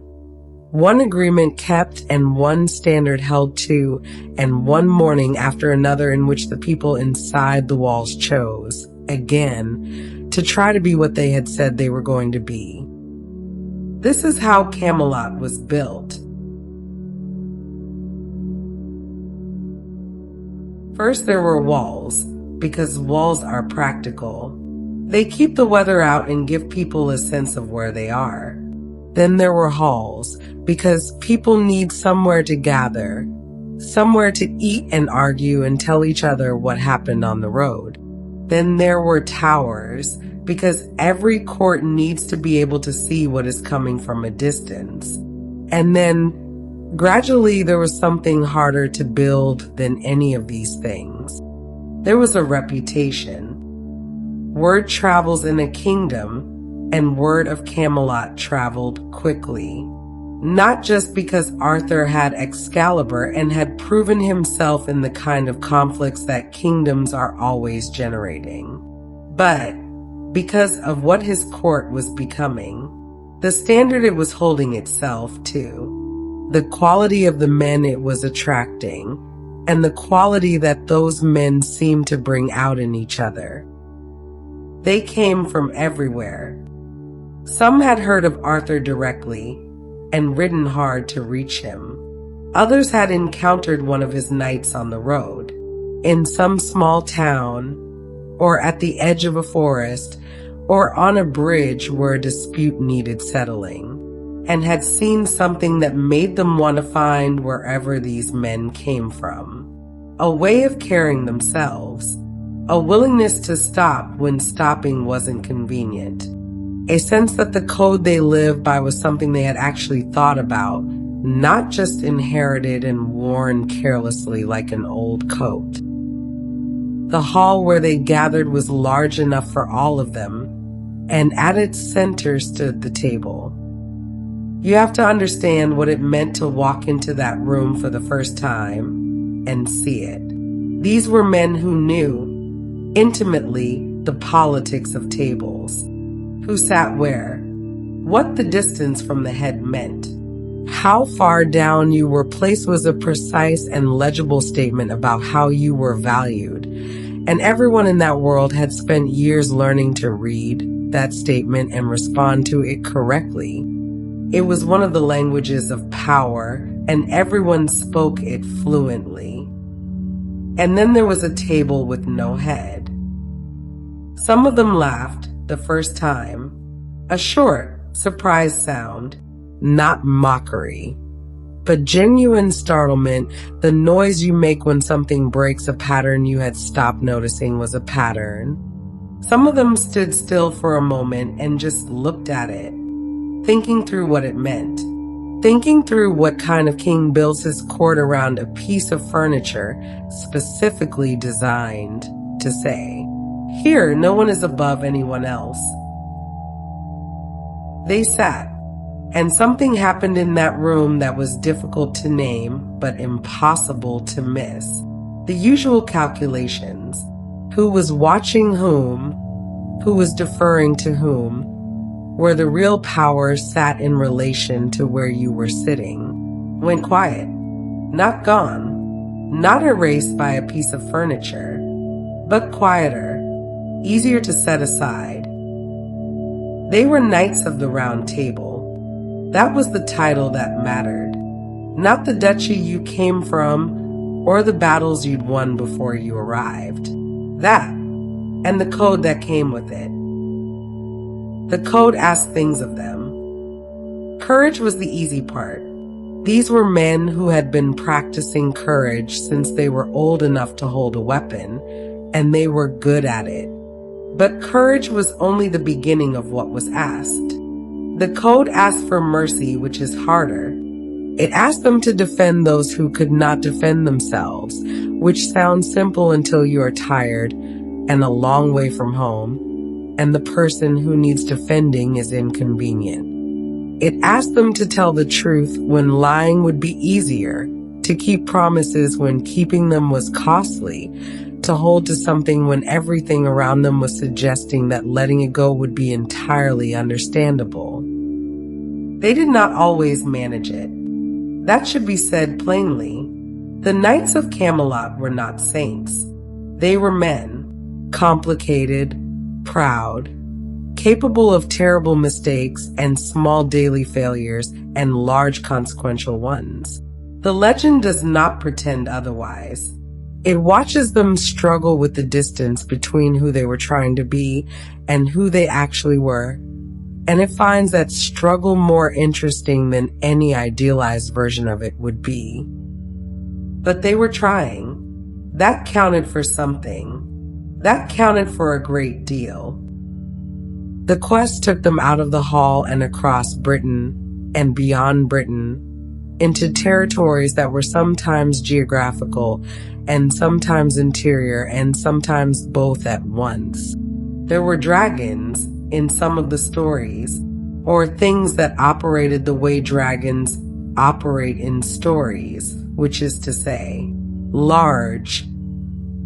one agreement kept and one standard held to, and one morning after another in which the people inside the walls chose, again, to try to be what they had said they were going to be. This is how Camelot was built. First there were walls, because walls are practical. They keep the weather out and give people a sense of where they are. Then there were halls, because people need somewhere to gather, somewhere to eat and argue and tell each other what happened on the road. Then there were towers, because every court needs to be able to see what is coming from a distance. And then, gradually, there was something harder to build than any of these things. There was a reputation. Word travels in a kingdom, and word of Camelot traveled quickly. Not just because Arthur had Excalibur and had proven himself in the kind of conflicts that kingdoms are always generating, but because of what his court was becoming, the standard it was holding itself to, the quality of the men it was attracting, and the quality that those men seemed to bring out in each other. They came from everywhere. Some had heard of Arthur directly and ridden hard to reach him. Others had encountered one of his knights on the road, in some small town, or at the edge of a forest, or on a bridge where a dispute needed settling, and had seen something that made them want to find wherever these men came from. a way of carrying themselves, a willingness to stop when stopping wasn't convenient, a sense that the code they lived by was something they had actually thought about, not just inherited and worn carelessly like an old coat. The hall where they gathered was large enough for all of them, and at its center stood the table. You have to understand what it meant to walk into that room for the first time and see it. These were men who knew, intimately, the politics of tables. Who sat where, what the distance from the head meant. How far down you were placed was a precise and legible statement about how you were valued. And everyone in that world had spent years learning to read that statement and respond to it correctly. It was one of the languages of power, and everyone spoke it fluently. And then there was a table with no head. Some of them laughed the first time, a short, surprised sound, not mockery, but genuine startlement. The noise you make when something breaks a pattern you had stopped noticing was a pattern. Some of them stood still for a moment and just looked at it, thinking through what it meant, thinking through what kind of king builds his court around a piece of furniture specifically designed to say, "Here, no one is above anyone else." They sat, and something happened in that room that was difficult to name but impossible to miss. The usual calculations. Who was watching whom? Who was deferring to whom? Where the real power sat in relation to where you were sitting. Went quiet. Not gone. Not erased by a piece of furniture. But quieter. Easier to set aside. They were Knights of the Round Table. That was the title that mattered. Not the duchy you came from or the battles you'd won before you arrived. That, and the code that came with it. The code asked things of them. Courage was the easy part. These were men who had been practicing courage since they were old enough to hold a weapon, and they were good at it. But courage was only the beginning of what was asked. The code asked for mercy, which is harder. It asked them to defend those who could not defend themselves, which sounds simple until you are tired and a long way from home, and the person who needs defending is inconvenient. It asked them to tell the truth when lying would be easier, to keep promises when keeping them was costly, to hold to something when everything around them was suggesting that letting it go would be entirely understandable. They did not always manage it. That should be said plainly. The Knights of Camelot were not saints. They were men, complicated, proud, capable of terrible mistakes and small daily failures and large consequential ones. The legend does not pretend otherwise. It watches them struggle with the distance between who they were trying to be and who they actually were, and it finds that struggle more interesting than any idealized version of it would be. But they were trying. That counted for something. That counted for a great deal. The quest took them out of the hall and across Britain and beyond Britain into territories that were sometimes geographical and sometimes interior and sometimes both at once. There were dragons in some of the stories, or things that operated the way dragons operate in stories, which is to say, large,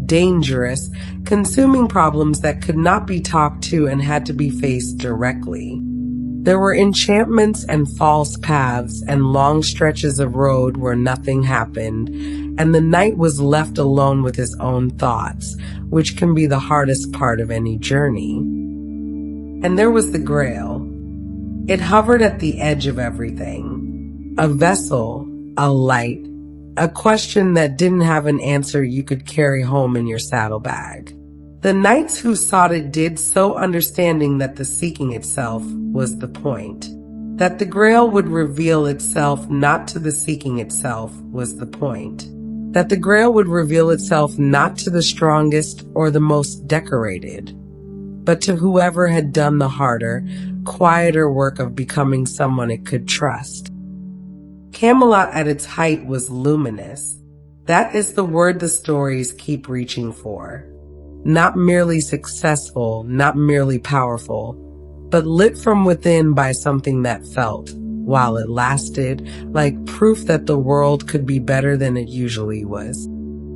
dangerous, consuming problems that could not be talked to and had to be faced directly. There were enchantments and false paths and long stretches of road where nothing happened, and the knight was left alone with his own thoughts, which can be the hardest part of any journey. And there was the Grail. It hovered at the edge of everything. A vessel, a light, a question that didn't have an answer you could carry home in your saddlebag. The knights who sought it did so understanding that the seeking itself was the point. That the Grail would reveal itself not to the seeking itself was the point. that the Grail would reveal itself not to the strongest or the most decorated, but to whoever had done the harder, quieter work of becoming someone it could trust. Camelot at its height was luminous. That is the word the stories keep reaching for. Not merely successful, not merely powerful, but lit from within by something that felt, while it lasted, like proof that the world could be better than it usually was.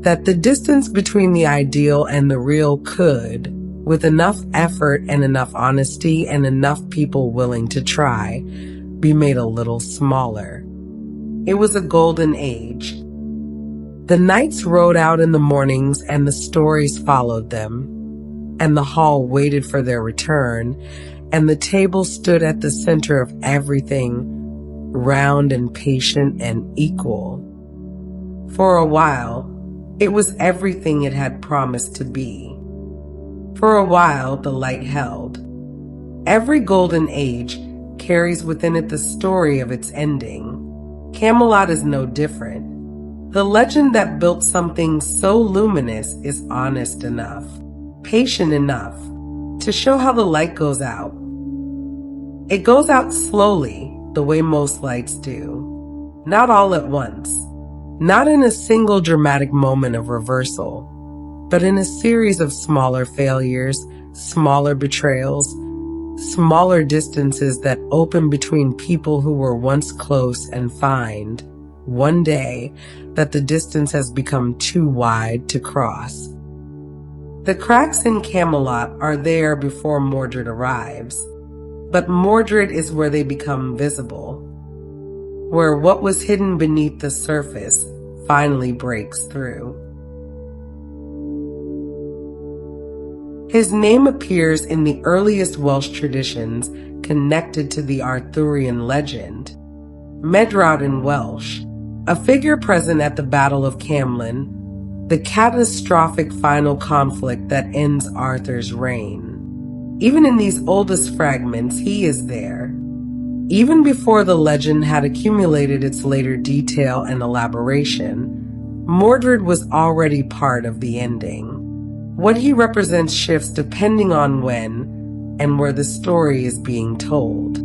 That the distance between the ideal and the real could, with enough effort and enough honesty and enough people willing to try, be made a little smaller. It was a golden age. The knights rode out in the mornings and the stories followed them, and the hall waited for their return, and the table stood at the center of everything, round and patient and equal. For a while, it was everything it had promised to be. For a while, the light held. Every golden age carries within it the story of its ending. Camelot is no different. The legend that built something so luminous is honest enough, patient enough, to show how the light goes out. It goes out slowly, the way most lights do. Not all at once. Not in a single dramatic moment of reversal, but in a series of smaller failures, smaller betrayals, smaller distances that open between people who were once close and find, one day, that the distance has become too wide to cross. The cracks in Camelot are there before Mordred arrives, but Mordred is where they become visible, where what was hidden beneath the surface finally breaks through. His name appears in the earliest Welsh traditions connected to the Arthurian legend. Medrawd in Welsh, a figure present at the Battle of Camlann, the catastrophic final conflict that ends Arthur's reign. Even in these oldest fragments, he is there. Even before the legend had accumulated its later detail and elaboration, Mordred was already part of the ending. What he represents shifts depending on when and where the story is being told.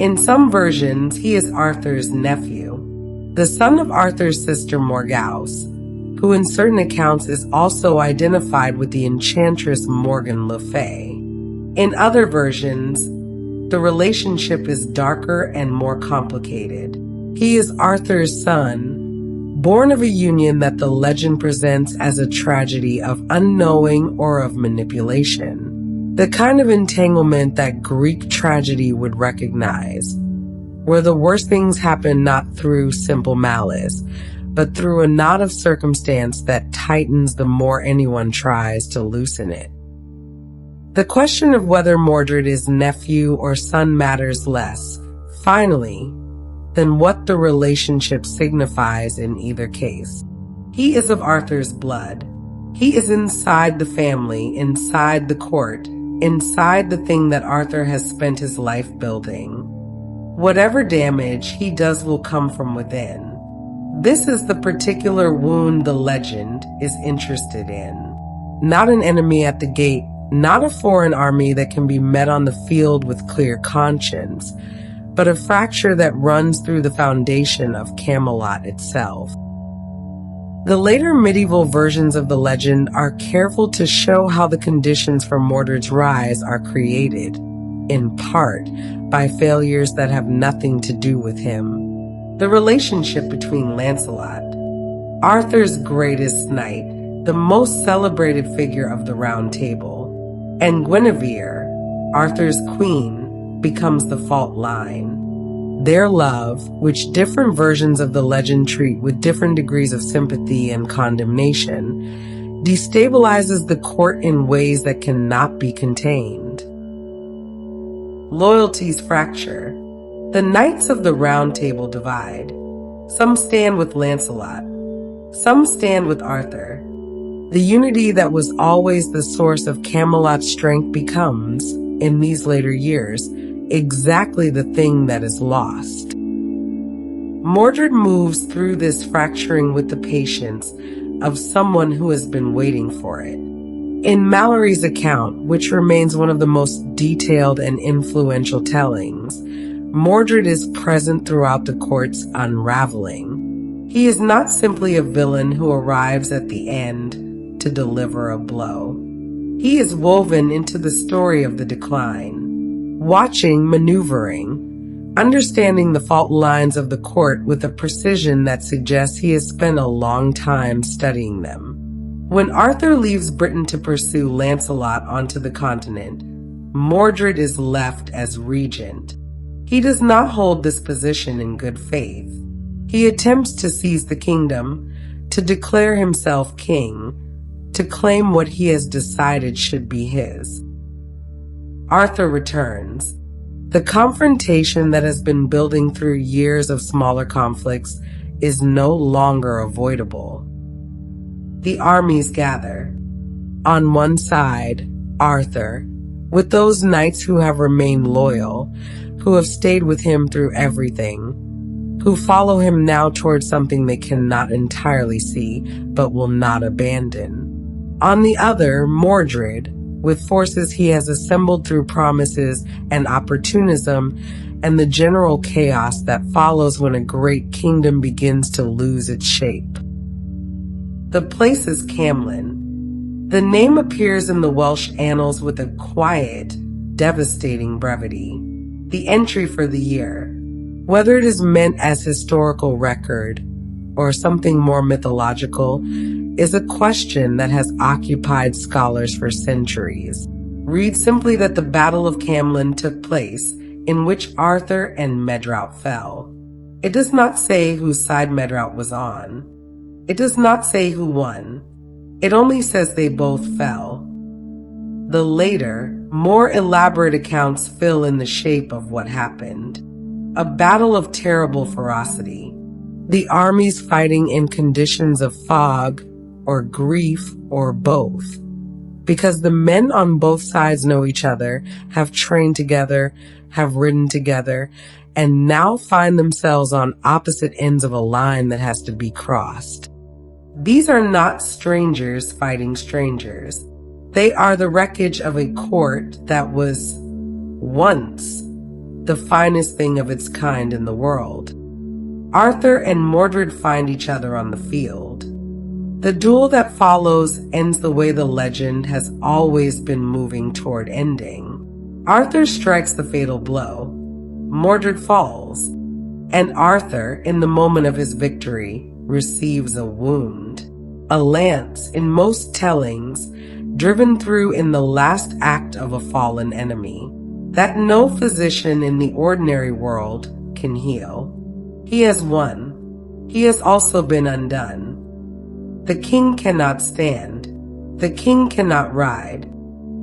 In some versions, he is Arthur's nephew, the son of Arthur's sister Morgause, who in certain accounts is also identified with the enchantress Morgan Le Fay. In other versions, the relationship is darker and more complicated. He is Arthur's son, born of a union that the legend presents as a tragedy of unknowing or of manipulation. The kind of entanglement that Greek tragedy would recognize, where the worst things happen not through simple malice, but through a knot of circumstance that tightens the more anyone tries to loosen it. The question of whether Mordred is nephew or son matters less, finally, than what the relationship signifies in either case. He is of Arthur's blood. He is inside the family, inside the court, inside the thing that Arthur has spent his life building. Whatever damage he does will come from within. This is the particular wound the legend is interested in. Not an enemy at the gate, not a foreign army that can be met on the field with clear conscience, but a fracture that runs through the foundation of Camelot itself. The later medieval versions of the legend are careful to show how the conditions for Mordred's rise are created, in part, by failures that have nothing to do with him. The relationship between Lancelot, Arthur's greatest knight, the most celebrated figure of the Round Table, and Guinevere, Arthur's queen, becomes the fault line. Their love, which different versions of the legend treat with different degrees of sympathy and condemnation, destabilizes the court in ways that cannot be contained. Loyalties fracture. The knights of the Round Table divide. Some stand with Lancelot. Some stand with Arthur. The unity that was always the source of Camelot's strength becomes, in these later years, exactly the thing that is lost. Mordred moves through this fracturing with the patience of someone who has been waiting for it. In Mallory's account, which remains one of the most detailed and influential tellings, Mordred is present throughout the court's unraveling. He is not simply a villain who arrives at the end to deliver a blow. He is woven into the story of the decline, watching, maneuvering, understanding the fault lines of the court with a precision that suggests he has spent a long time studying them. When Arthur leaves Britain to pursue Lancelot onto the continent, Mordred is left as regent. He does not hold this position in good faith. He attempts to seize the kingdom, to declare himself king, to claim what he has decided should be his. Arthur returns. The confrontation that has been building through years of smaller conflicts is no longer avoidable. The armies gather. On one side, Arthur, with those knights who have remained loyal, who have stayed with him through everything, who follow him now towards something they cannot entirely see but will not abandon. On the other, Mordred, with forces he has assembled through promises and opportunism and the general chaos that follows when a great kingdom begins to lose its shape. The place is Camlann. The name appears in the Welsh annals with a quiet, devastating brevity. The entry for the year, whether it is meant as historical record or something more mythological, is a question that has occupied scholars for centuries. Read simply that the Battle of Camlann took place, in which Arthur and Medrawd fell. It does not say whose side Medrawd was on. It does not say who won. It only says they both fell. The later, more elaborate accounts fill in the shape of what happened. A battle of terrible ferocity. The armies fighting in conditions of fog, or grief, or both. Because the men on both sides know each other, have trained together, have ridden together, and now find themselves on opposite ends of a line that has to be crossed. These are not strangers fighting strangers. They are the wreckage of a court that was once the finest thing of its kind in the world. Arthur and Mordred find each other on the field. The duel that follows ends the way the legend has always been moving toward ending. Arthur strikes the fatal blow. Mordred falls. And Arthur, in the moment of his victory, receives a wound. A lance, in most tellings, driven through in the last act of a fallen enemy, that no physician in the ordinary world can heal. He has won. He has also been undone. The king cannot stand. The king cannot ride.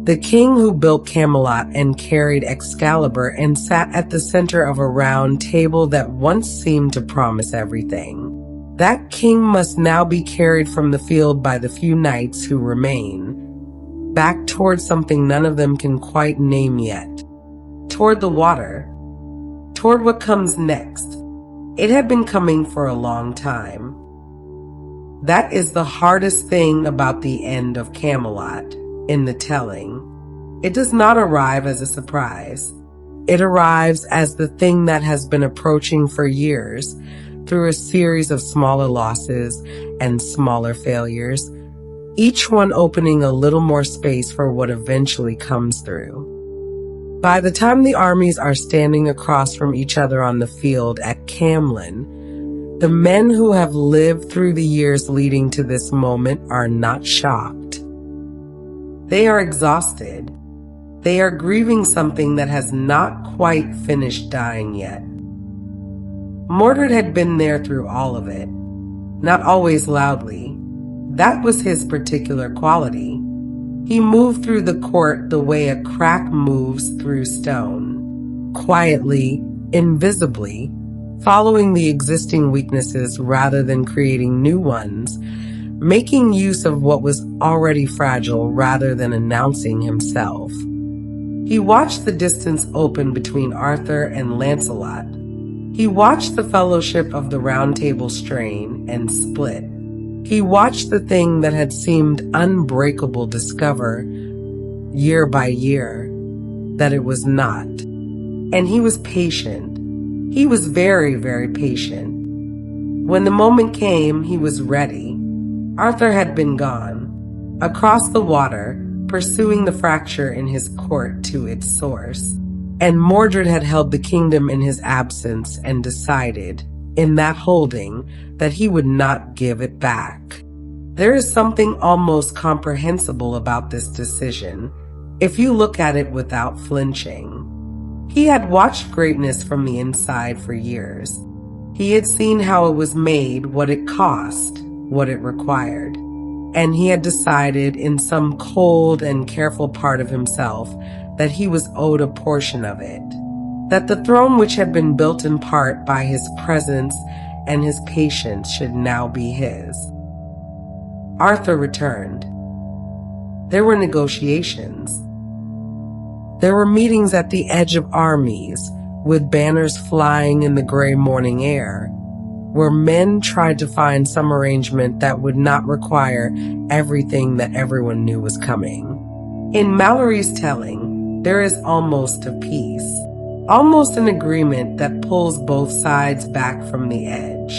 The king who built Camelot and carried Excalibur and sat at the center of a round table that once seemed to promise everything. That king must now be carried from the field by the few knights who remain, back toward something none of them can quite name yet. Toward the water. Toward what comes next. It had been coming for a long time. That is the hardest thing about the end of Camelot in the telling. It does not arrive as a surprise. It arrives as the thing that has been approaching for years through a series of smaller losses and smaller failures, each one opening a little more space for what eventually comes through. By the time the armies are standing across from each other on the field at Camlann, the men who have lived through the years leading to this moment are not shocked. They are exhausted. They are grieving something that has not quite finished dying yet. Mordred had been there through all of it, not always loudly. That was his particular quality. He moved through the court the way a crack moves through stone, quietly, invisibly, following the existing weaknesses rather than creating new ones, making use of what was already fragile rather than announcing himself. He watched the distance open between Arthur and Lancelot. He watched the fellowship of the Round Table strain and split. He watched the thing that had seemed unbreakable discover, year by year, that it was not. And he was patient. He was very, very patient. When the moment came, he was ready. Arthur had been gone, across the water, pursuing the fracture in his court to its source. And Mordred had held the kingdom in his absence and decided, in that holding, that he would not give it back. There is something almost comprehensible about this decision, if you look at it without flinching. He had watched greatness from the inside for years. He had seen how it was made, what it cost, what it required. And he had decided in some cold and careful part of himself that he was owed a portion of it. That the throne which had been built in part by his presence and his patience should now be his. Arthur returned. There were negotiations. There were meetings at the edge of armies, with banners flying in the gray morning air, where men tried to find some arrangement that would not require everything that everyone knew was coming. In Mallory's telling, there is almost a peace, almost an agreement that pulls both sides back from the edge.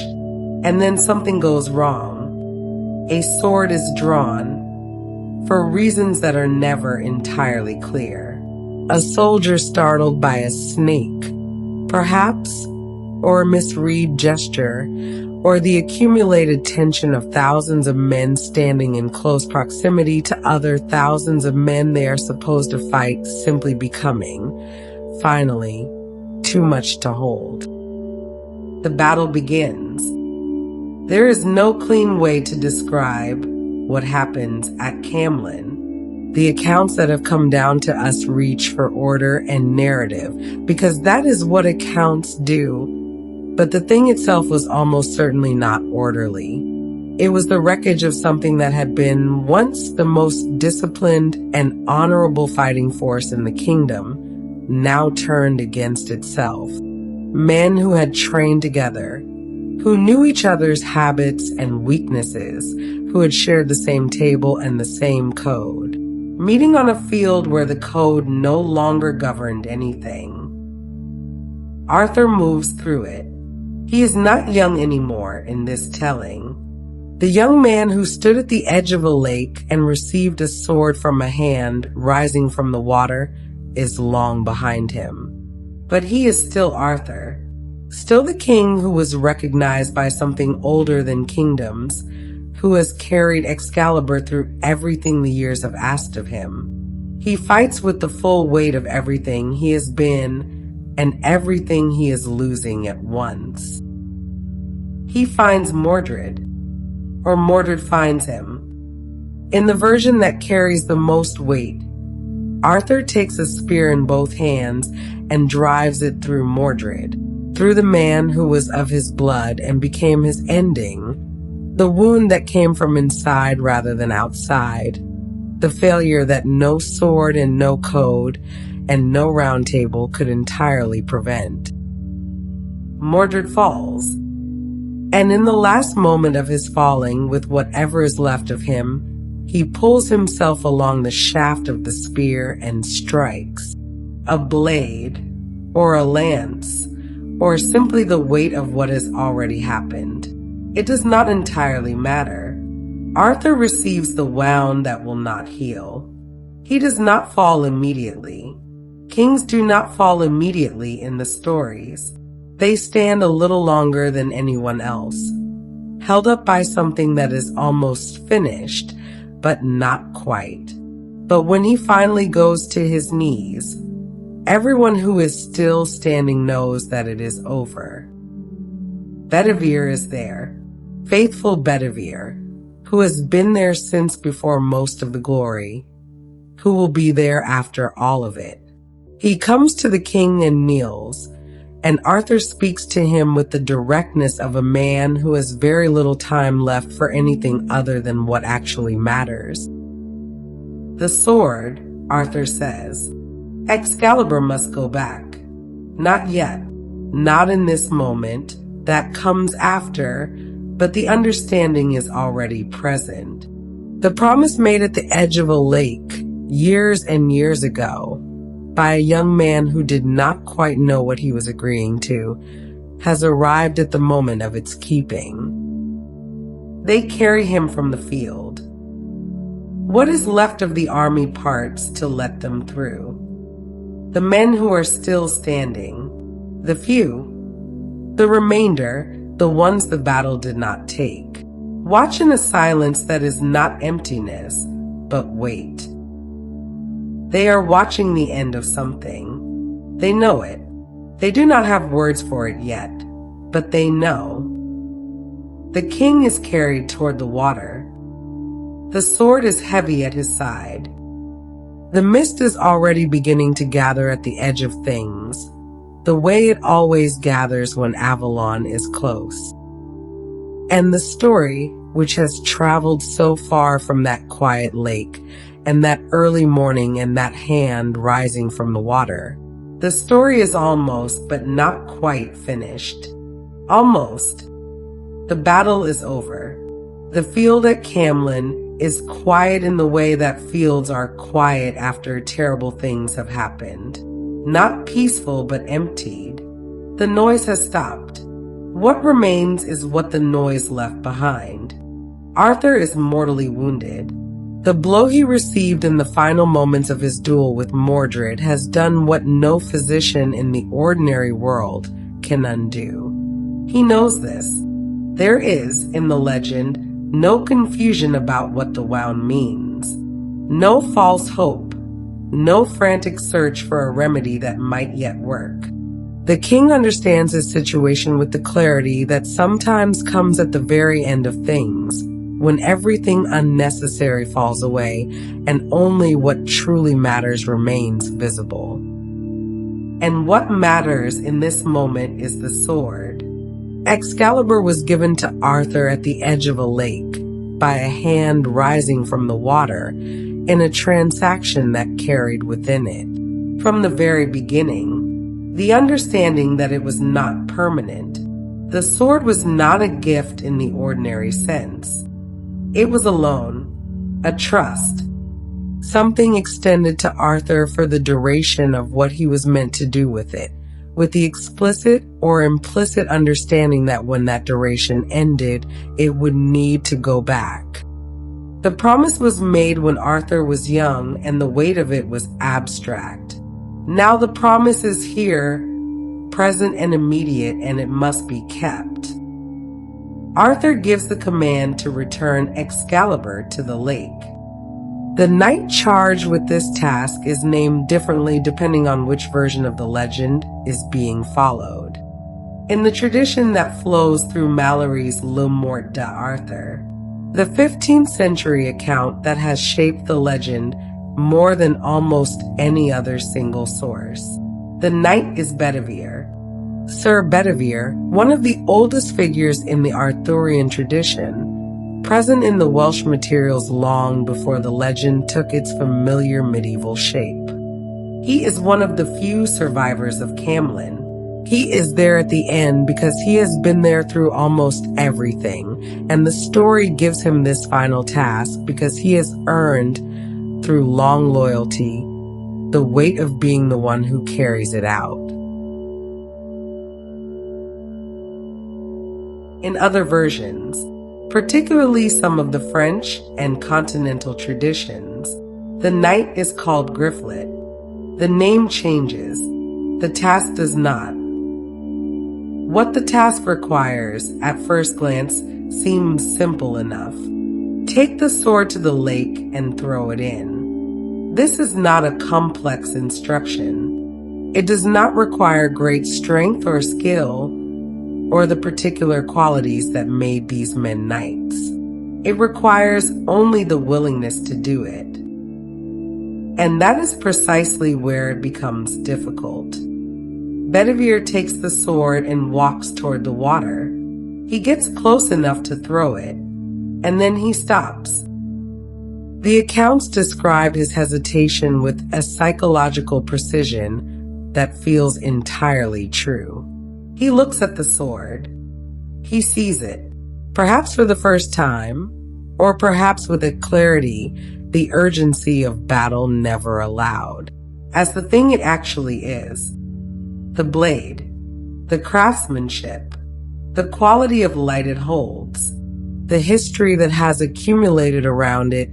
And then something goes wrong. A sword is drawn, for reasons that are never entirely clear. A soldier startled by a snake, perhaps, or a misread gesture, or the accumulated tension of thousands of men standing in close proximity to other thousands of men they are supposed to fight simply becoming, finally, too much to hold. The battle begins. There is no clean way to describe what happens at Camlann. The accounts that have come down to us reach for order and narrative, because that is what accounts do. But the thing itself was almost certainly not orderly. It was the wreckage of something that had been once the most disciplined and honorable fighting force in the kingdom, now turned against itself. Men who had trained together, who knew each other's habits and weaknesses, who had shared the same table and the same code, meeting on a field where the code no longer governed anything. Arthur moves through it. He is not young anymore in this telling. The young man who stood at the edge of a lake and received a sword from a hand rising from the water is long behind him. But he is still Arthur, still the king who was recognized by something older than kingdoms, who has carried Excalibur through everything the years have asked of him. He fights with the full weight of everything he has been and everything he is losing at once. He finds Mordred, or Mordred finds him. In the version that carries the most weight, Arthur takes a spear in both hands and drives it through Mordred, through the man who was of his blood and became his ending, the wound that came from inside rather than outside, the failure that no sword and no code and no round table could entirely prevent. Mordred falls, and in the last moment of his falling, with whatever is left of him, he pulls himself along the shaft of the spear and strikes. A blade, or a lance, or simply the weight of what has already happened. It does not entirely matter. Arthur receives the wound that will not heal. He does not fall immediately. Kings do not fall immediately in the stories. They stand a little longer than anyone else, held up by something that is almost finished, but not quite. But when he finally goes to his knees, everyone who is still standing knows that it is over. Bedivere is there, faithful Bedivere, who has been there since before most of the glory, who will be there after all of it. He comes to the king and kneels, and Arthur speaks to him with the directness of a man who has very little time left for anything other than what actually matters. The sword, Arthur says. Excalibur must go back. Not yet. Not in this moment, that comes after, but the understanding is already present. The promise made at the edge of a lake, years and years ago, by a young man who did not quite know what he was agreeing to, has arrived at the moment of its keeping. They carry him from the field. What is left of the army parts to let them through? The men who are still standing, the few, the remainder, the ones the battle did not take, watch in a silence that is not emptiness, but wait. They are watching the end of something. They know it. They do not have words for it yet, but they know. The king is carried toward the water. The sword is heavy at his side. The mist is already beginning to gather at the edge of things, the way it always gathers when Avalon is close. And the story, which has traveled so far from that quiet lake, and that early morning and that hand rising from the water, the story is almost, but not quite finished. Almost. The battle is over. The field at Camlann is quiet in the way that fields are quiet after terrible things have happened. Not peaceful, but emptied. The noise has stopped. What remains is what the noise left behind. Arthur is mortally wounded. The blow he received in the final moments of his duel with Mordred has done what no physician in the ordinary world can undo. He knows this. There is, in the legend, no confusion about what the wound means. No false hope. No frantic search for a remedy that might yet work. The king understands his situation with the clarity that sometimes comes at the very end of things, when everything unnecessary falls away and only what truly matters remains visible. And what matters in this moment is the sword. Excalibur was given to Arthur at the edge of a lake by a hand rising from the water in a transaction that carried within it, from the very beginning, the understanding that it was not permanent. The sword was not a gift in the ordinary sense. It was a loan, a trust, something extended to Arthur for the duration of what he was meant to do with it, with the explicit or implicit understanding that when that duration ended, it would need to go back. The promise was made when Arthur was young and the weight of it was abstract. Now the promise is here, present and immediate, and it must be kept. Arthur gives the command to return Excalibur to the lake. The knight charged with this task is named differently depending on which version of the legend is being followed. In the tradition that flows through Malory's Le Morte d'Arthur, the 15th century account that has shaped the legend more than almost any other single source, the knight is Bedivere. Sir Bedivere, one of the oldest figures in the Arthurian tradition, present in the Welsh materials long before the legend took its familiar medieval shape. He is one of the few survivors of Camlann. He is there at the end because he has been there through almost everything, and the story gives him this final task because he has earned, through long loyalty, the weight of being the one who carries it out. In other versions, particularly some of the French and continental traditions, the knight is called Grifflet. The name changes. The task does not. What the task requires, at first glance, seems simple enough. Take the sword to the lake and throw it in. This is not a complex instruction. It does not require great strength or skill, or the particular qualities that made these men knights. It requires only the willingness to do it. And that is precisely where it becomes difficult. Bedivere takes the sword and walks toward the water. He gets close enough to throw it, and then he stops. The accounts describe his hesitation with a psychological precision that feels entirely true. He looks at the sword. He sees it, perhaps for the first time, or perhaps with a clarity the urgency of battle never allowed, as the thing it actually is. The blade, the craftsmanship, the quality of light it holds, the history that has accumulated around it,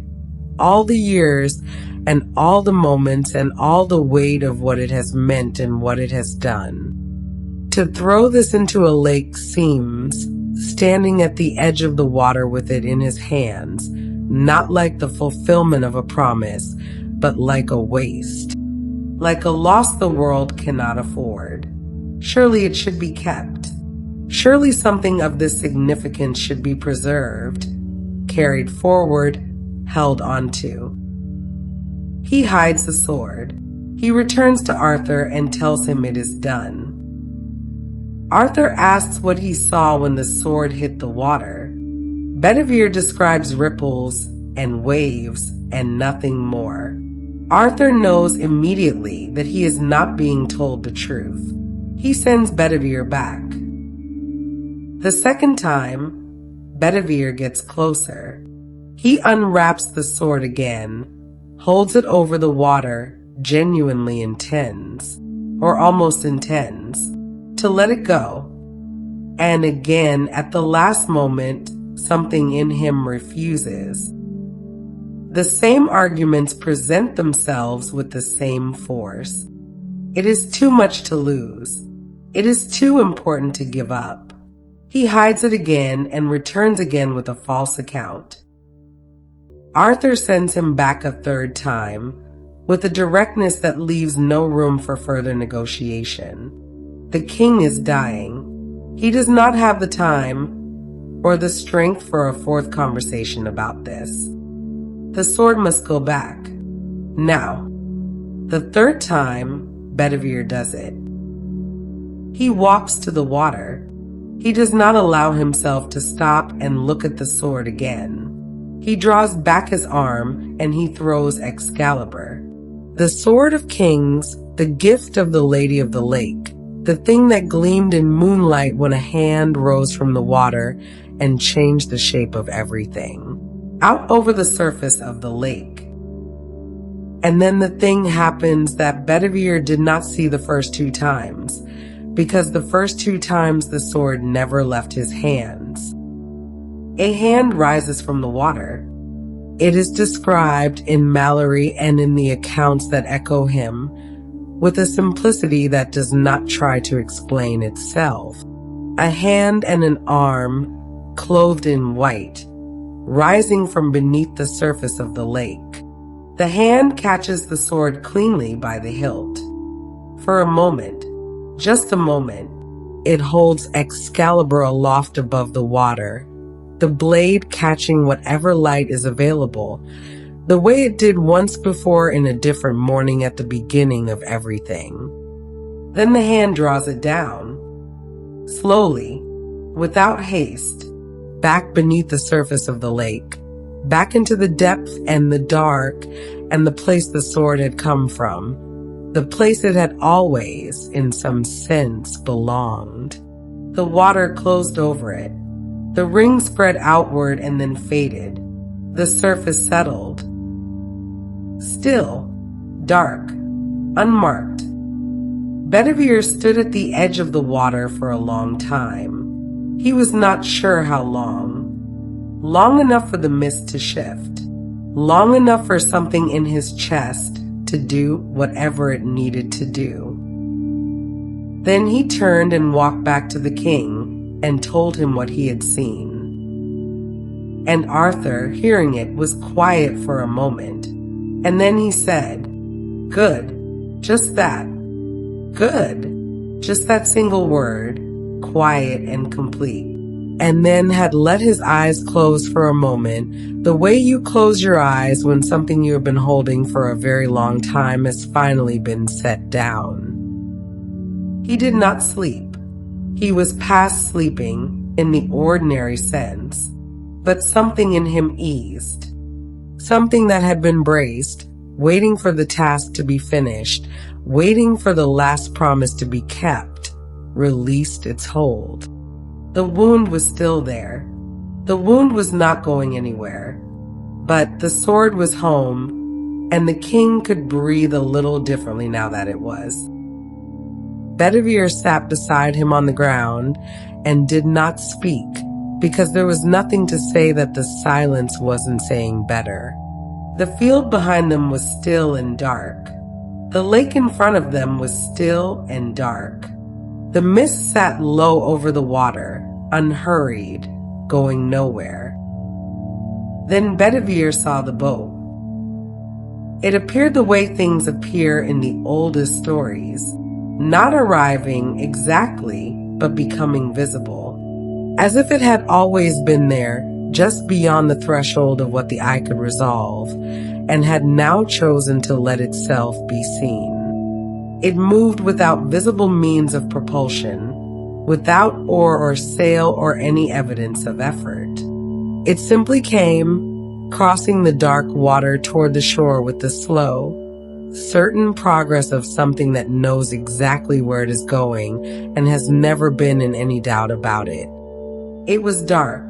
all the years and all the moments and all the weight of what it has meant and what it has done. To throw this into a lake seems, standing at the edge of the water with it in his hands, not like the fulfillment of a promise, but like a waste, like a loss the world cannot afford. Surely it should be kept. Surely something of this significance should be preserved, carried forward, held onto. He hides the sword. He returns to Arthur and tells him it is done. Arthur asks what he saw when the sword hit the water. Bedivere describes ripples and waves and nothing more. Arthur knows immediately that he is not being told the truth. He sends Bedivere back. The second time, Bedivere gets closer. He unwraps the sword again, holds it over the water, genuinely intends, or almost intends, to let it go. And again, at the last moment, something in him refuses. The same arguments present themselves with the same force. It is too much to lose. It is too important to give up. He hides it again and returns again with a false account. Arthur sends him back a third time, with a directness that leaves no room for further negotiation. The king is dying. He does not have the time or the strength for a fourth conversation about this. The sword must go back. Now, the third time, Bedivere does it. He walks to the water. He does not allow himself to stop and look at the sword again. He draws back his arm and he throws Excalibur. The sword of kings, the gift of the Lady of the Lake, the thing that gleamed in moonlight when a hand rose from the water and changed the shape of everything, out over the surface of the lake. And then the thing happens that Bedivere did not see the first two times, because the first two times the sword never left his hands. A hand rises from the water. It is described in Mallory and in the accounts that echo him, with a simplicity that does not try to explain itself. A hand and an arm, clothed in white, rising from beneath the surface of the lake. The hand catches the sword cleanly by the hilt. For a moment, just a moment, it holds Excalibur aloft above the water, the blade catching whatever light is available, the way it did once before in a different morning at the beginning of everything. Then the hand draws it down, slowly, without haste, back beneath the surface of the lake, back into the depth and the dark and the place the sword had come from, the place it had always, in some sense, belonged. The water closed over it. The ring spread outward and then faded. The surface settled. Still, dark, unmarked. Bedivere stood at the edge of the water for a long time. He was not sure how long. Long enough for the mist to shift. Long enough for something in his chest to do whatever it needed to do. Then he turned and walked back to the king and told him what he had seen. And Arthur, hearing it, was quiet for a moment. And then he said, "Good, just that. Good." Just that single word, quiet and complete. And then had let his eyes close for a moment, the way you close your eyes when something you have been holding for a very long time has finally been set down. He did not sleep. He was past sleeping in the ordinary sense, but something in him eased. Something that had been braced, waiting for the task to be finished, waiting for the last promise to be kept, released its hold. The wound was still there. The wound was not going anywhere. But the sword was home, and the king could breathe a little differently now that it was. Bedivere sat beside him on the ground and did not speak, because there was nothing to say that the silence wasn't saying better. The field behind them was still and dark. The lake in front of them was still and dark. The mist sat low over the water, unhurried, going nowhere. Then Bedivere saw the boat. It appeared the way things appear in the oldest stories, not arriving exactly, but becoming visible, as if it had always been there, just beyond the threshold of what the eye could resolve, and had now chosen to let itself be seen. It moved without visible means of propulsion, without oar or sail or any evidence of effort. It simply came, crossing the dark water toward the shore with the slow, certain progress of something that knows exactly where it is going and has never been in any doubt about it. It was dark,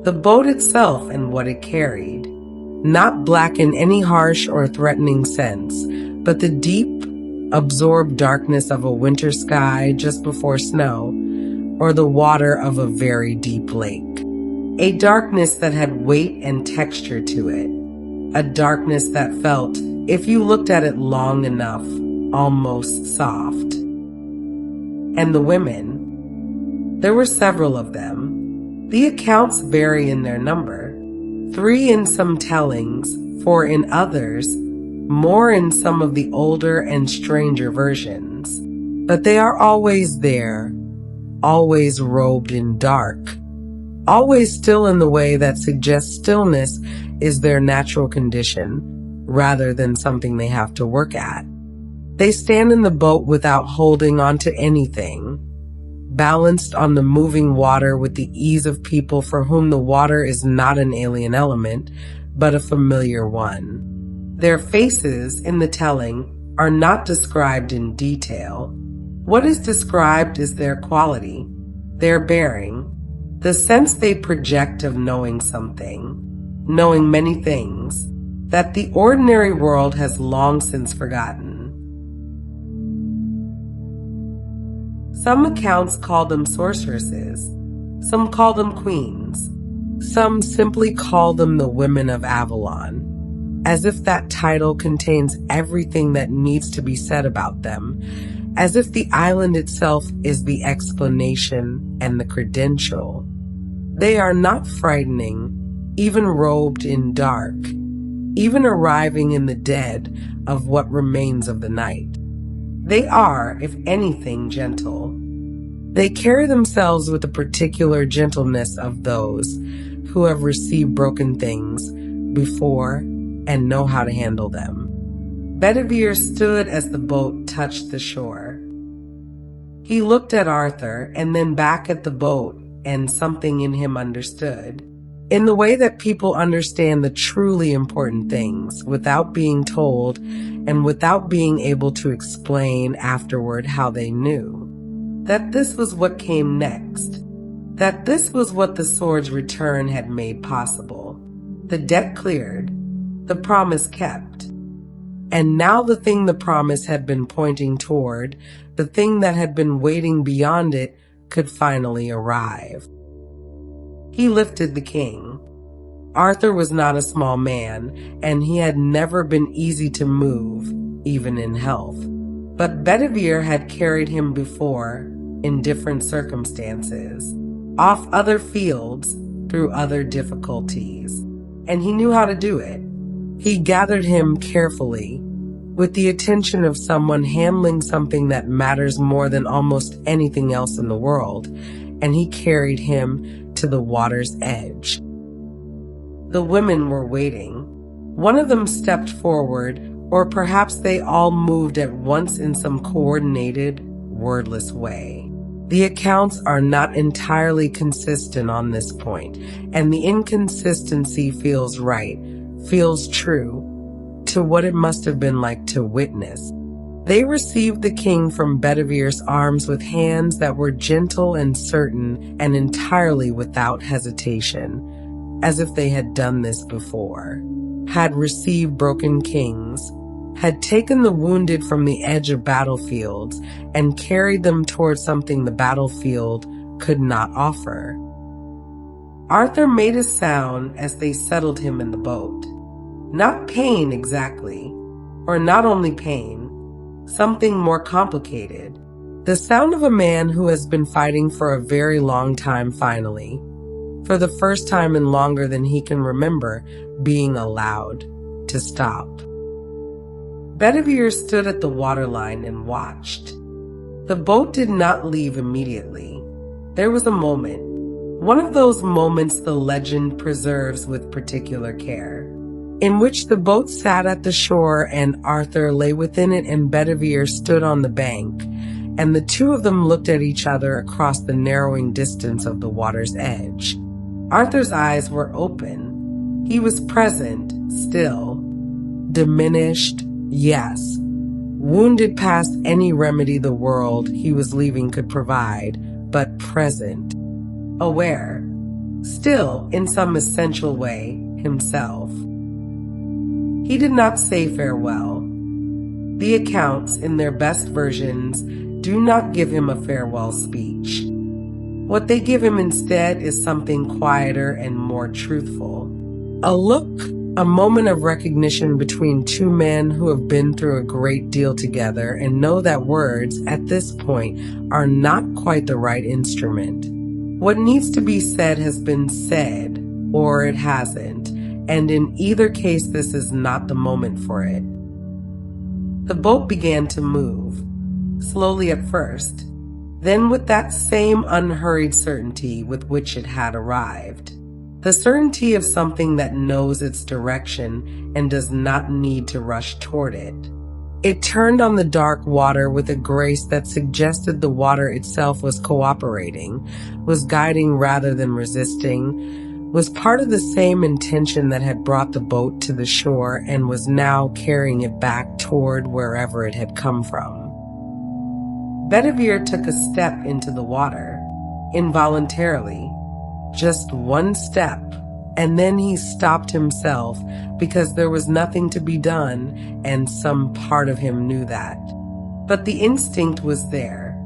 the boat itself and what it carried, not black in any harsh or threatening sense, but the deep, absorbed darkness of a winter sky just before snow, or the water of a very deep lake. A darkness that had weight and texture to it. A darkness that felt, if you looked at it long enough, almost soft. And the women. There were several of them. The accounts vary in their number. 3 in some tellings, 4 in others, more in some of the older and stranger versions. But they are always there, always robed in dark. Always still in the way that suggests stillness is their natural condition, rather than something they have to work at. They stand in the boat without holding on to anything, balanced on the moving water with the ease of people for whom the water is not an alien element, but a familiar one. Their faces, in the telling, are not described in detail. What is described is their quality, their bearing, the sense they project of knowing something, knowing many things, that the ordinary world has long since forgotten. Some accounts call them sorceresses, some call them queens, some simply call them the women of Avalon, as if that title contains everything that needs to be said about them, as if the island itself is the explanation and the credential. They are not frightening, even robed in dark, even arriving in the dead of what remains of the night. They are, if anything, gentle. They carry themselves with a particular gentleness of those who have received broken things before and know how to handle them. Bedivere stood as the boat touched the shore. He looked at Arthur and then back at the boat, and something in him understood. In the way that people understand the truly important things without being told and without being able to explain afterward how they knew. That this was what came next. That this was what the sword's return had made possible. The debt cleared. The promise kept. And now the thing the promise had been pointing toward, the thing that had been waiting beyond it, could finally arrive. He lifted the king. Arthur was not a small man, and he had never been easy to move, even in health. But Bedivere had carried him before, in different circumstances, off other fields, through other difficulties, and he knew how to do it. He gathered him carefully, with the attention of someone handling something that matters more than almost anything else in the world, and he carried him to the water's edge. The women were waiting. One of them stepped forward, or perhaps they all moved at once in some coordinated, wordless way. The accounts are not entirely consistent on this point, and the inconsistency feels right, feels true, to what it must have been like to witness. They received the king from Bedivere's arms with hands that were gentle and certain and entirely without hesitation, as if they had done this before, had received broken kings, had taken the wounded from the edge of battlefields and carried them towards something the battlefield could not offer. Arthur made a sound as they settled him in the boat. Not pain exactly, or not only pain, something more complicated. The sound of a man who has been fighting for a very long time finally, for the first time in longer than he can remember, being allowed to stop. Bedivere stood at the waterline and watched. The boat did not leave immediately. There was a moment, one of those moments the legend preserves with particular care, in which the boat sat at the shore and Arthur lay within it and Bedivere stood on the bank, and the two of them looked at each other across the narrowing distance of the water's edge. Arthur's eyes were open. He was present, still. Diminished, yes. Wounded past any remedy the world he was leaving could provide, but present. Aware. Still, in some essential way, himself. He did not say farewell. The accounts, in their best versions, do not give him a farewell speech. What they give him instead is something quieter and more truthful. A look, a moment of recognition between two men who have been through a great deal together and know that words, at this point, are not quite the right instrument. What needs to be said has been said, or it hasn't. And in either case, this is not the moment for it. The boat began to move, slowly at first, then with that same unhurried certainty with which it had arrived. The certainty of something that knows its direction and does not need to rush toward it. It turned on the dark water with a grace that suggested the water itself was cooperating, was guiding rather than resisting, was part of the same intention that had brought the boat to the shore and was now carrying it back toward wherever it had come from. Bedivere took a step into the water, involuntarily, just one step, and then he stopped himself because there was nothing to be done, and some part of him knew that. But the instinct was there,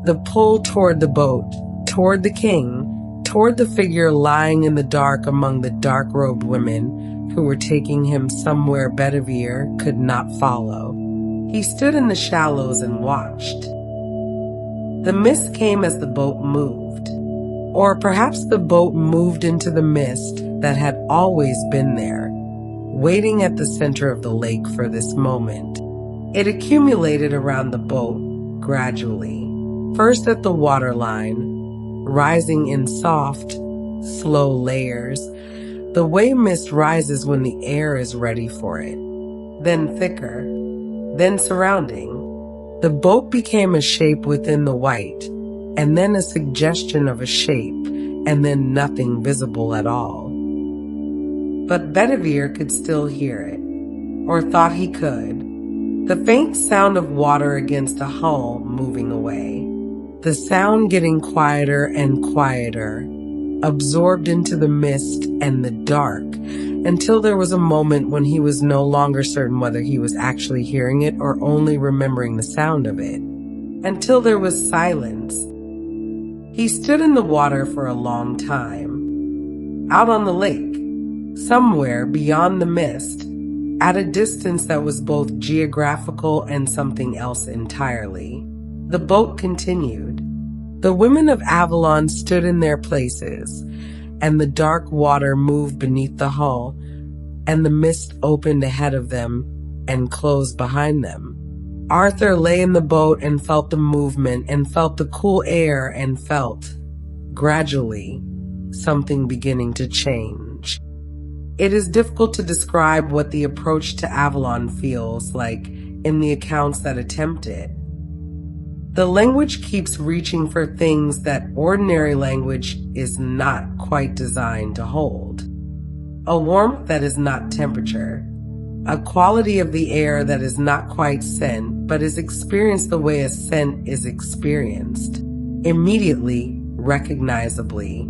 the pull toward the boat, toward the king, toward the figure lying in the dark among the dark-robed women who were taking him somewhere Bedivere could not follow. He stood in the shallows and watched. The mist came as the boat moved, or perhaps the boat moved into the mist that had always been there, waiting at the center of the lake for this moment. It accumulated around the boat gradually, first at the waterline, rising in soft, slow layers, the way mist rises when the air is ready for it, then thicker, then surrounding. The boat became a shape within the white, and then a suggestion of a shape, and then nothing visible at all. But Bedivere could still hear it, or thought he could, the faint sound of water against a hull moving away. The sound getting quieter and quieter, absorbed into the mist and the dark, until there was a moment when he was no longer certain whether he was actually hearing it or only remembering the sound of it. Until there was silence. He stood in the water for a long time, out on the lake, somewhere beyond the mist, at a distance that was both geographical and something else entirely. The boat continued. The women of Avalon stood in their places, and the dark water moved beneath the hull, and the mist opened ahead of them and closed behind them. Arthur lay in the boat and felt the movement and felt the cool air and felt, gradually, something beginning to change. It is difficult to describe what the approach to Avalon feels like in the accounts that attempt it. The language keeps reaching for things that ordinary language is not quite designed to hold. A warmth that is not temperature. A quality of the air that is not quite scent, but is experienced the way a scent is experienced, immediately, recognizably,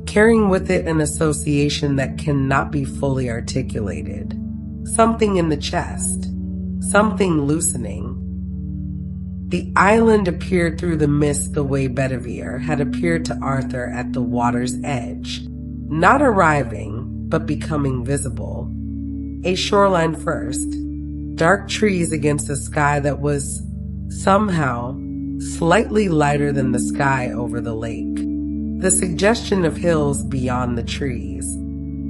carrying with it an association that cannot be fully articulated. Something in the chest, something loosening. The island appeared through the mist the way Bedivere had appeared to Arthur at the water's edge, not arriving, but becoming visible. A shoreline first, dark trees against a sky that was, somehow, slightly lighter than the sky over the lake. The suggestion of hills beyond the trees.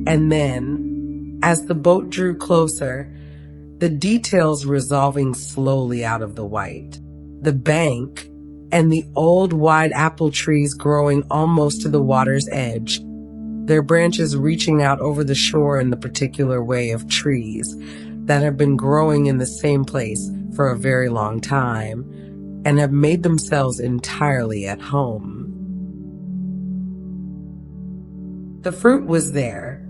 And then, as the boat drew closer, the details resolving slowly out of the white. The bank, and the old wide apple trees growing almost to the water's edge, their branches reaching out over the shore in the particular way of trees that have been growing in the same place for a very long time and have made themselves entirely at home. The fruit was there,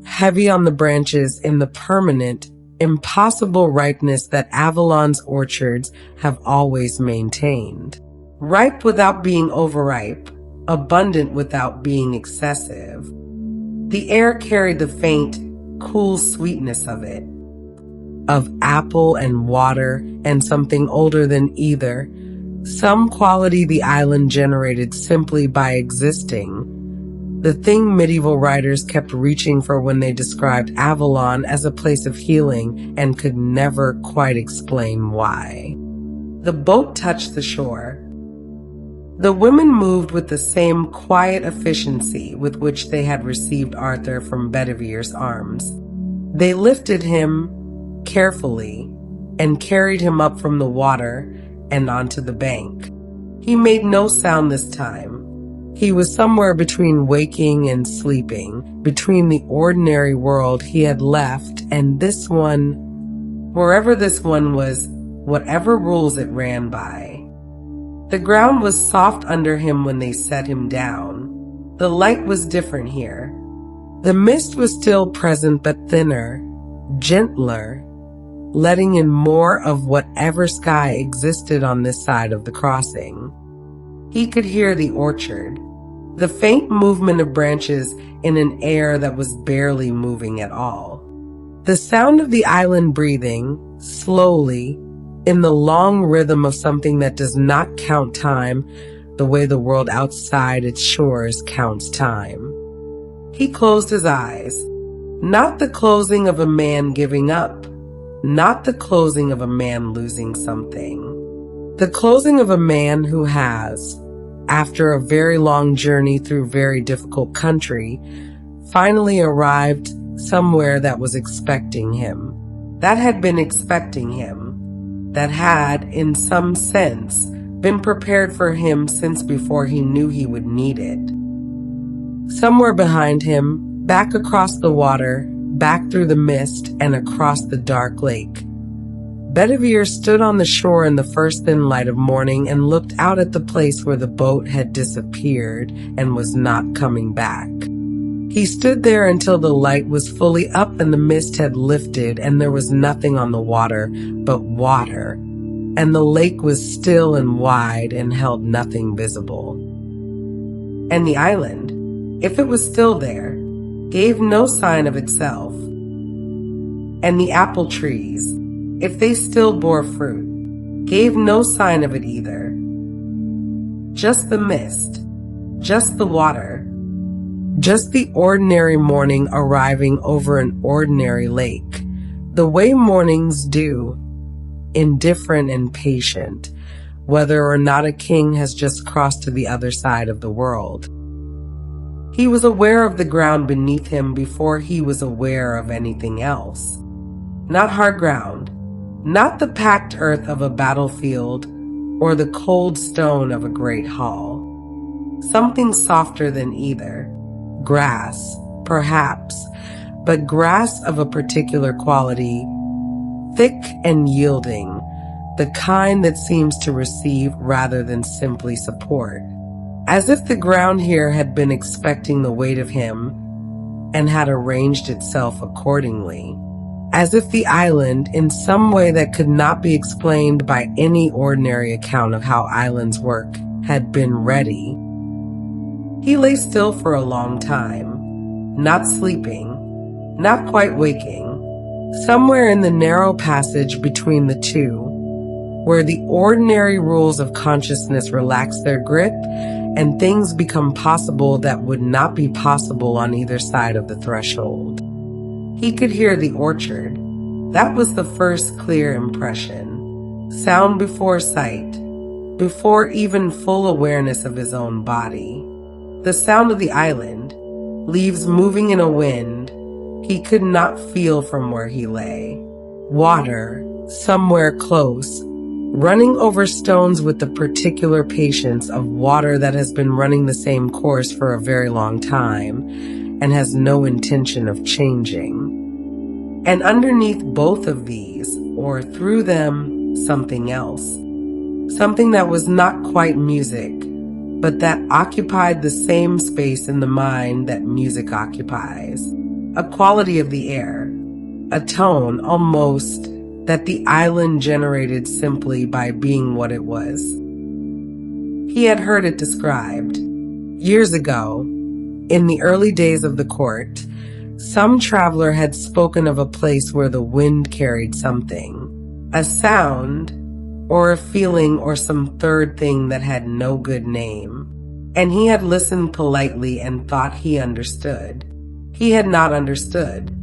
heavy on the branches in the permanent, impossible ripeness that Avalon's orchards have always maintained. Ripe without being overripe, abundant without being excessive. The air carried the faint, cool sweetness of it, of apple and water and something older than either, some quality the island generated simply by existing. The thing medieval writers kept reaching for when they described Avalon as a place of healing and could never quite explain why. The boat touched the shore. The women moved with the same quiet efficiency with which they had received Arthur from Bedivere's arms. They lifted him carefully and carried him up from the water and onto the bank. He made no sound this time. He was somewhere between waking and sleeping, between the ordinary world he had left and this one, wherever this one was, whatever rules it ran by. The ground was soft under him when they set him down. The light was different here. The mist was still present but thinner, gentler, letting in more of whatever sky existed on this side of the crossing. He could hear the orchard, the faint movement of branches in an air that was barely moving at all. The sound of the island breathing, slowly, in the long rhythm of something that does not count time the way the world outside its shores counts time. He closed his eyes. Not the closing of a man giving up, not the closing of a man losing something. The closing of a man who has, after a very long journey through very difficult country, finally arrived somewhere that was expecting him, that had been expecting him, that had, in some sense, been prepared for him since before he knew he would need it. Somewhere behind him, back across the water, back through the mist, and across the dark lake, Bedivere stood on the shore in the first thin light of morning and looked out at the place where the boat had disappeared and was not coming back. He stood there until the light was fully up and the mist had lifted and there was nothing on the water but water, and the lake was still and wide and held nothing visible. And the island, if it was still there, gave no sign of itself. And the apple trees, if they still bore fruit, gave no sign of it either. Just the mist, just the water, just the ordinary morning arriving over an ordinary lake, the way mornings do, indifferent and patient, whether or not a king has just crossed to the other side of the world. He was aware of the ground beneath him before he was aware of anything else. Not hard ground, not the packed earth of a battlefield or the cold stone of a great hall. Something softer than either. Grass, perhaps, but grass of a particular quality, thick and yielding, the kind that seems to receive rather than simply support. As if the ground here had been expecting the weight of him and had arranged itself accordingly. as if the island, in some way that could not be explained by any ordinary account of how islands work, had been ready. He lay still for a long time, not sleeping, not quite waking, somewhere in the narrow passage between the two, where the ordinary rules of consciousness relax their grip and things become possible that would not be possible on either side of the threshold. He could hear the orchard. That was the first clear impression. Sound before sight, before even full awareness of his own body. The sound of the island, leaves moving in a wind, he could not feel from where he lay. Water, somewhere close, running over stones with the particular patience of water that has been running the same course for a very long time and has no intention of changing. And underneath both of these, or through them, something else. Something that was not quite music, but that occupied the same space in the mind that music occupies. A quality of the air, a tone almost that the island generated simply by being what it was. He had heard it described. Years ago, in the early days of the court, some traveler had spoken of a place where the wind carried something, a sound, or a feeling, or some third thing that had no good name. And he had listened politely and thought he understood. He had not understood.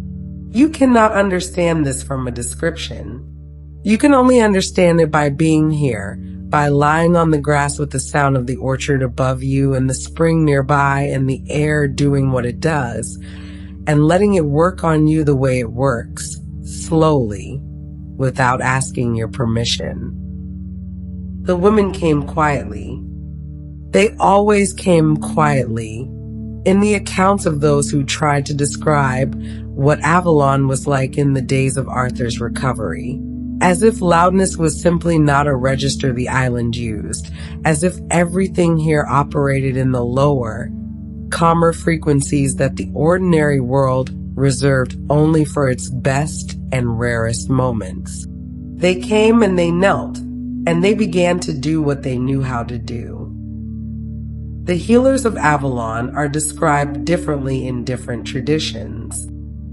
You cannot understand this from a description. You can only understand it by being here, by lying on the grass with the sound of the orchard above you and the spring nearby and the air doing what it does, and letting it work on you the way it works, slowly, without asking your permission. The women came quietly. They always came quietly. In the accounts of those who tried to describe what Avalon was like in the days of Arthur's recovery, as if loudness was simply not a register the island used, as if everything here operated in the lower, calmer frequencies that the ordinary world reserved only for its best and rarest moments. They came and they knelt, and they began to do what they knew how to do. The healers of Avalon are described differently in different traditions.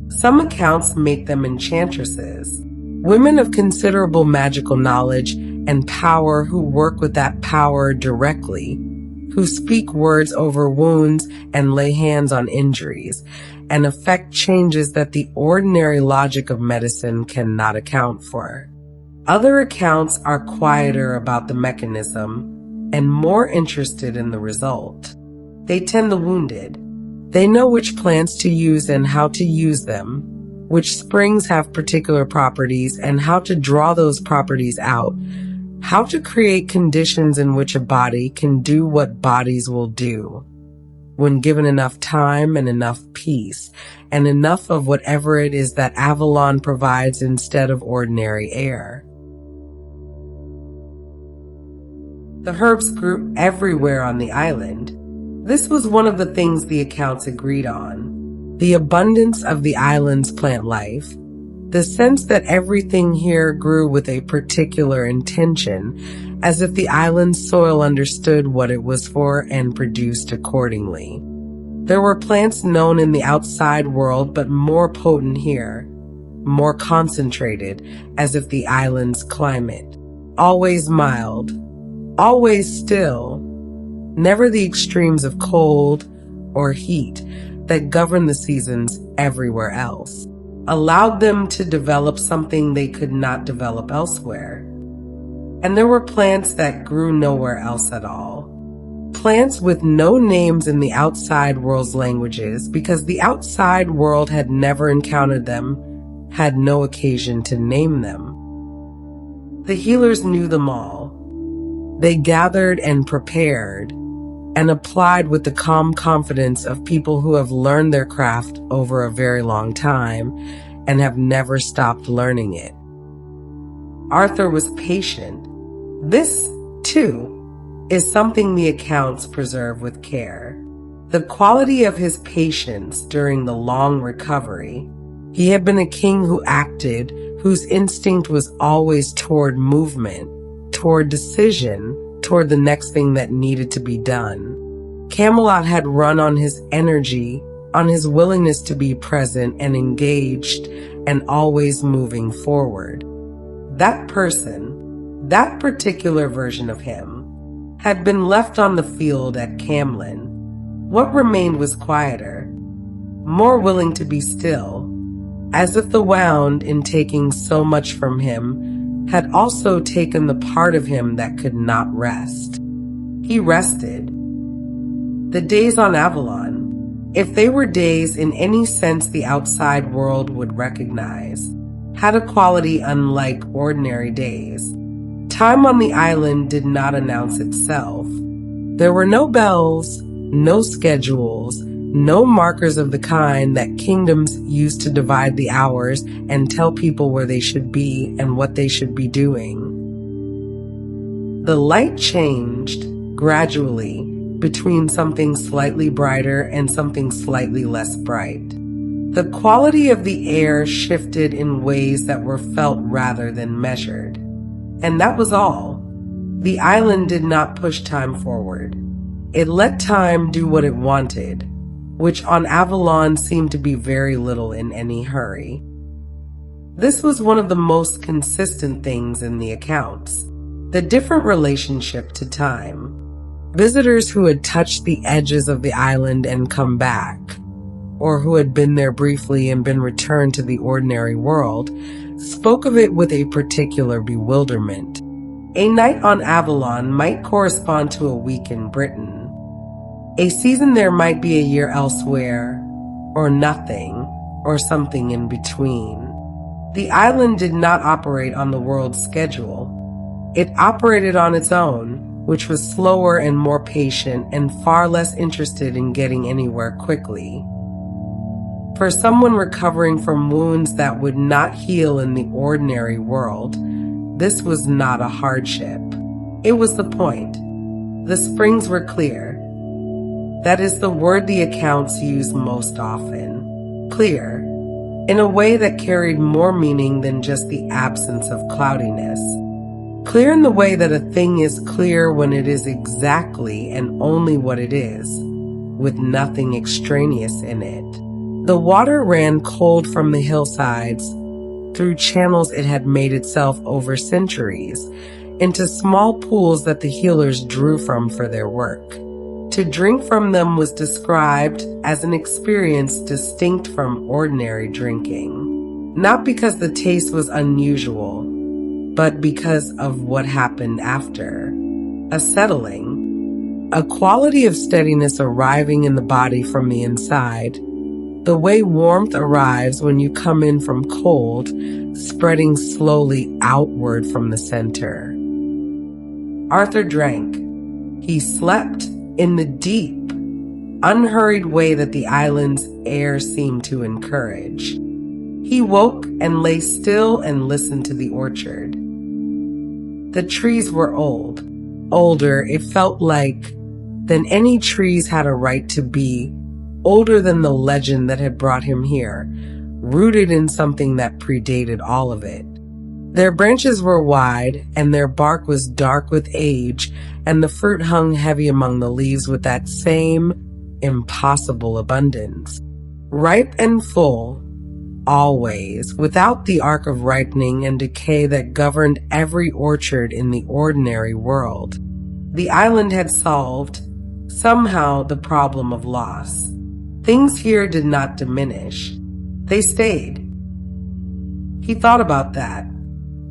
Some accounts make them enchantresses, women of considerable magical knowledge and power who work with that power directly, who speak words over wounds and lay hands on injuries, and effect changes that the ordinary logic of medicine cannot account for. Other accounts are quieter about the mechanism and more interested in the result. They tend the wounded. They know which plants to use and how to use them, which springs have particular properties and how to draw those properties out, how to create conditions in which a body can do what bodies will do, when given enough time and enough peace, and enough of whatever it is that Avalon provides instead of ordinary air. The herbs grew everywhere on the island. This was one of the things the accounts agreed on. The abundance of the island's plant life, the sense that everything here grew with a particular intention, as if the island's soil understood what it was for and produced accordingly. There were plants known in the outside world, but more potent here, more concentrated, as if the island's climate, always mild, always still, never the extremes of cold or heat that govern the seasons everywhere else, allowed them to develop something they could not develop elsewhere. And there were plants that grew nowhere else at all. Plants with no names in the outside world's languages because the outside world had never encountered them, had no occasion to name them. The healers knew them all. They gathered and prepared and applied with the calm confidence of people who have learned their craft over a very long time and have never stopped learning it. Arthur was patient. This, too, is something the accounts preserve with care. The quality of his patience during the long recovery. He had been a king who acted, whose instinct was always toward movement, toward decision, toward the next thing that needed to be done. Camelot had run on his energy, on his willingness to be present and engaged and always moving forward. That person, that particular version of him, had been left on the field at Camlann. What remained was quieter, more willing to be still, as if the wound, in taking so much from him, had also taken the part of him that could not rest. He rested. The days on Avalon, if they were days in any sense the outside world would recognize, had a quality unlike ordinary days. Time on the island did not announce itself. There were no bells, no schedules, no markers of the kind that kingdoms used to divide the hours and tell people where they should be and what they should be doing. The light changed gradually between something slightly brighter and something slightly less bright. The quality of the air shifted in ways that were felt rather than measured. And that was all. The island did not push time forward. It let time do what it wanted, which on Avalon seemed to be very little in any hurry. This was one of the most consistent things in the accounts, the different relationship to time. Visitors who had touched the edges of the island and come back, or who had been there briefly and been returned to the ordinary world, spoke of it with a particular bewilderment. A night on Avalon might correspond to a week in Britain. A season there might be a year elsewhere, or nothing, or something in between. The island did not operate on the world's schedule. It operated on its own, which was slower and more patient and far less interested in getting anywhere quickly. For someone recovering from wounds that would not heal in the ordinary world, this was not a hardship. It was the point. The springs were clear. That is the word the accounts use most often. Clear, in a way that carried more meaning than just the absence of cloudiness. Clear in the way that a thing is clear when it is exactly and only what it is, with nothing extraneous in it. The water ran cold from the hillsides, through channels it had made itself over centuries, into small pools that the healers drew from for their work. To drink from them was described as an experience distinct from ordinary drinking, not because the taste was unusual, but because of what happened after. A settling, a quality of steadiness arriving in the body from the inside, the way warmth arrives when you come in from cold, spreading slowly outward from the center. Arthur drank. He slept in the deep, unhurried way that the island's air seemed to encourage. He woke and lay still and listened to the orchard. The trees were old, older, it felt like, than any trees had a right to be, older than the legend that had brought him here, rooted in something that predated all of it. Their branches were wide, and their bark was dark with age, and the fruit hung heavy among the leaves with that same impossible abundance. Ripe and full, always, without the arc of ripening and decay that governed every orchard in the ordinary world. The island had solved, somehow, the problem of loss. Things here did not diminish. They stayed. He thought about that.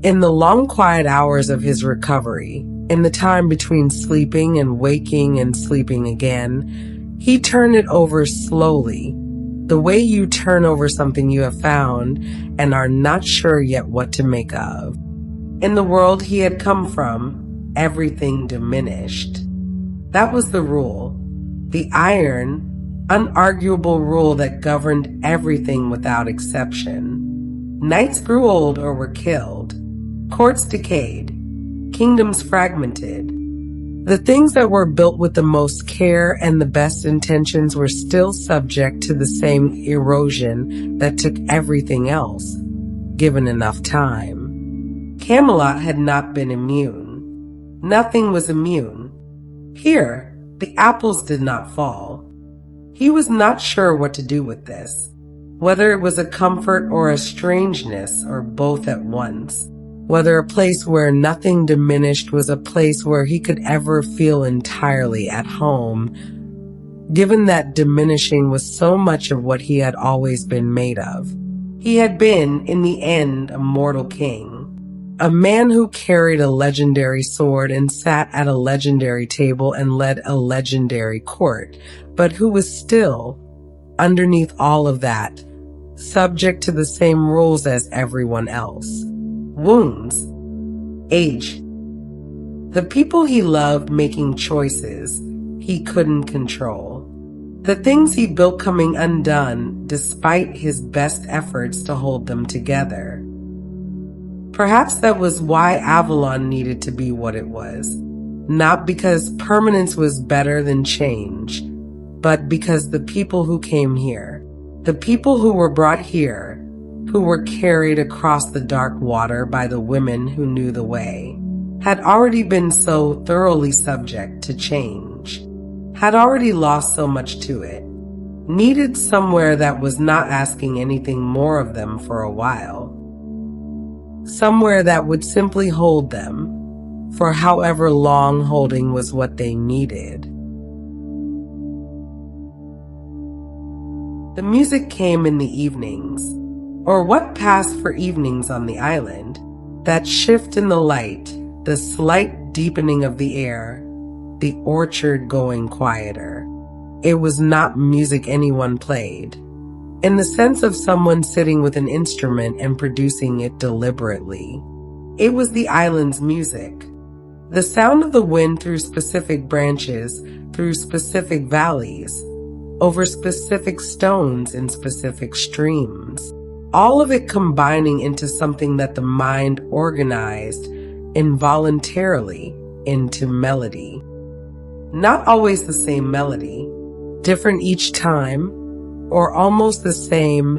In the long quiet hours of his recovery, in the time between sleeping and waking and sleeping again, he turned it over slowly, the way you turn over something you have found and are not sure yet what to make of. In the world he had come from, everything diminished. That was the rule, the iron, unarguable rule that governed everything without exception. Knights grew old or were killed. Courts decayed, kingdoms fragmented. The things that were built with the most care and the best intentions were still subject to the same erosion that took everything else, given enough time. Camelot had not been immune. Nothing was immune. Here, the apples did not fall. He was not sure what to do with this, whether it was a comfort or a strangeness or both at once. Whether a place where nothing diminished was a place where he could ever feel entirely at home, given that diminishing was so much of what he had always been made of. He had been, in the end, a mortal king, a man who carried a legendary sword and sat at a legendary table and led a legendary court, but who was still, underneath all of that, subject to the same rules as everyone else. Wounds, age, the people he loved making choices he couldn't control, the things he built coming undone despite his best efforts to hold them together. Perhaps that was why Avalon needed to be what it was, not because permanence was better than change, but because the people who came here, the people who were brought here, who were carried across the dark water by the women who knew the way, had already been so thoroughly subject to change, had already lost so much to it, needed somewhere that was not asking anything more of them for a while, somewhere that would simply hold them, for however long holding was what they needed. The music came in the evenings, or what passed for evenings on the island, that shift in the light, the slight deepening of the air, the orchard going quieter. It was not music anyone played, in the sense of someone sitting with an instrument and producing it deliberately. It was the island's music. The sound of the wind through specific branches, through specific valleys, over specific stones in specific streams. All of it combining into something that the mind organized involuntarily into melody. Not always the same melody, different each time, or almost the same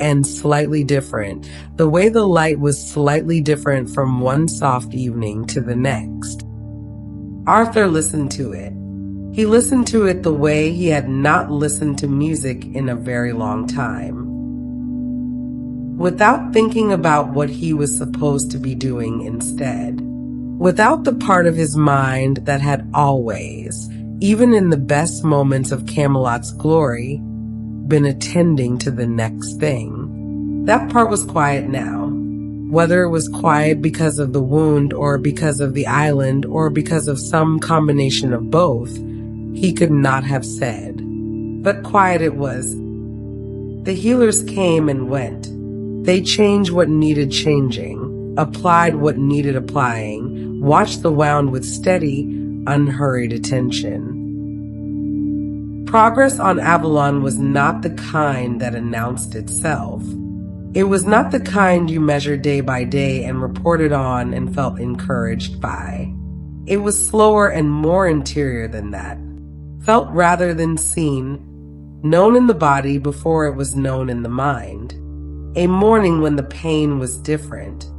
and slightly different. The way the light was slightly different from one soft evening to the next. Arthur listened to it. He listened to it the way he had not listened to music in a very long time, without thinking about what he was supposed to be doing instead, without the part of his mind that had always, even in the best moments of Camelot's glory, been attending to the next thing. That part was quiet now. Whether it was quiet because of the wound or because of the island or because of some combination of both, he could not have said. But quiet it was. The healers came and went. They changed what needed changing, applied what needed applying, watched the wound with steady, unhurried attention. Progress on Avalon was not the kind that announced itself. It was not the kind you measured day by day and reported on and felt encouraged by. It was slower and more interior than that, felt rather than seen, known in the body before it was known in the mind. A morning when the pain was different.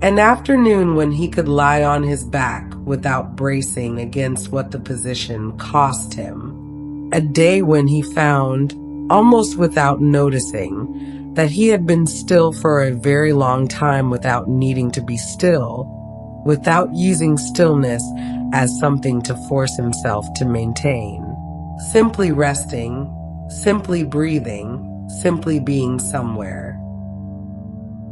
An afternoon when he could lie on his back without bracing against what the position cost him. A day when he found, almost without noticing, that he had been still for a very long time without needing to be still, without using stillness as something to force himself to maintain. Simply resting, simply breathing, simply being somewhere.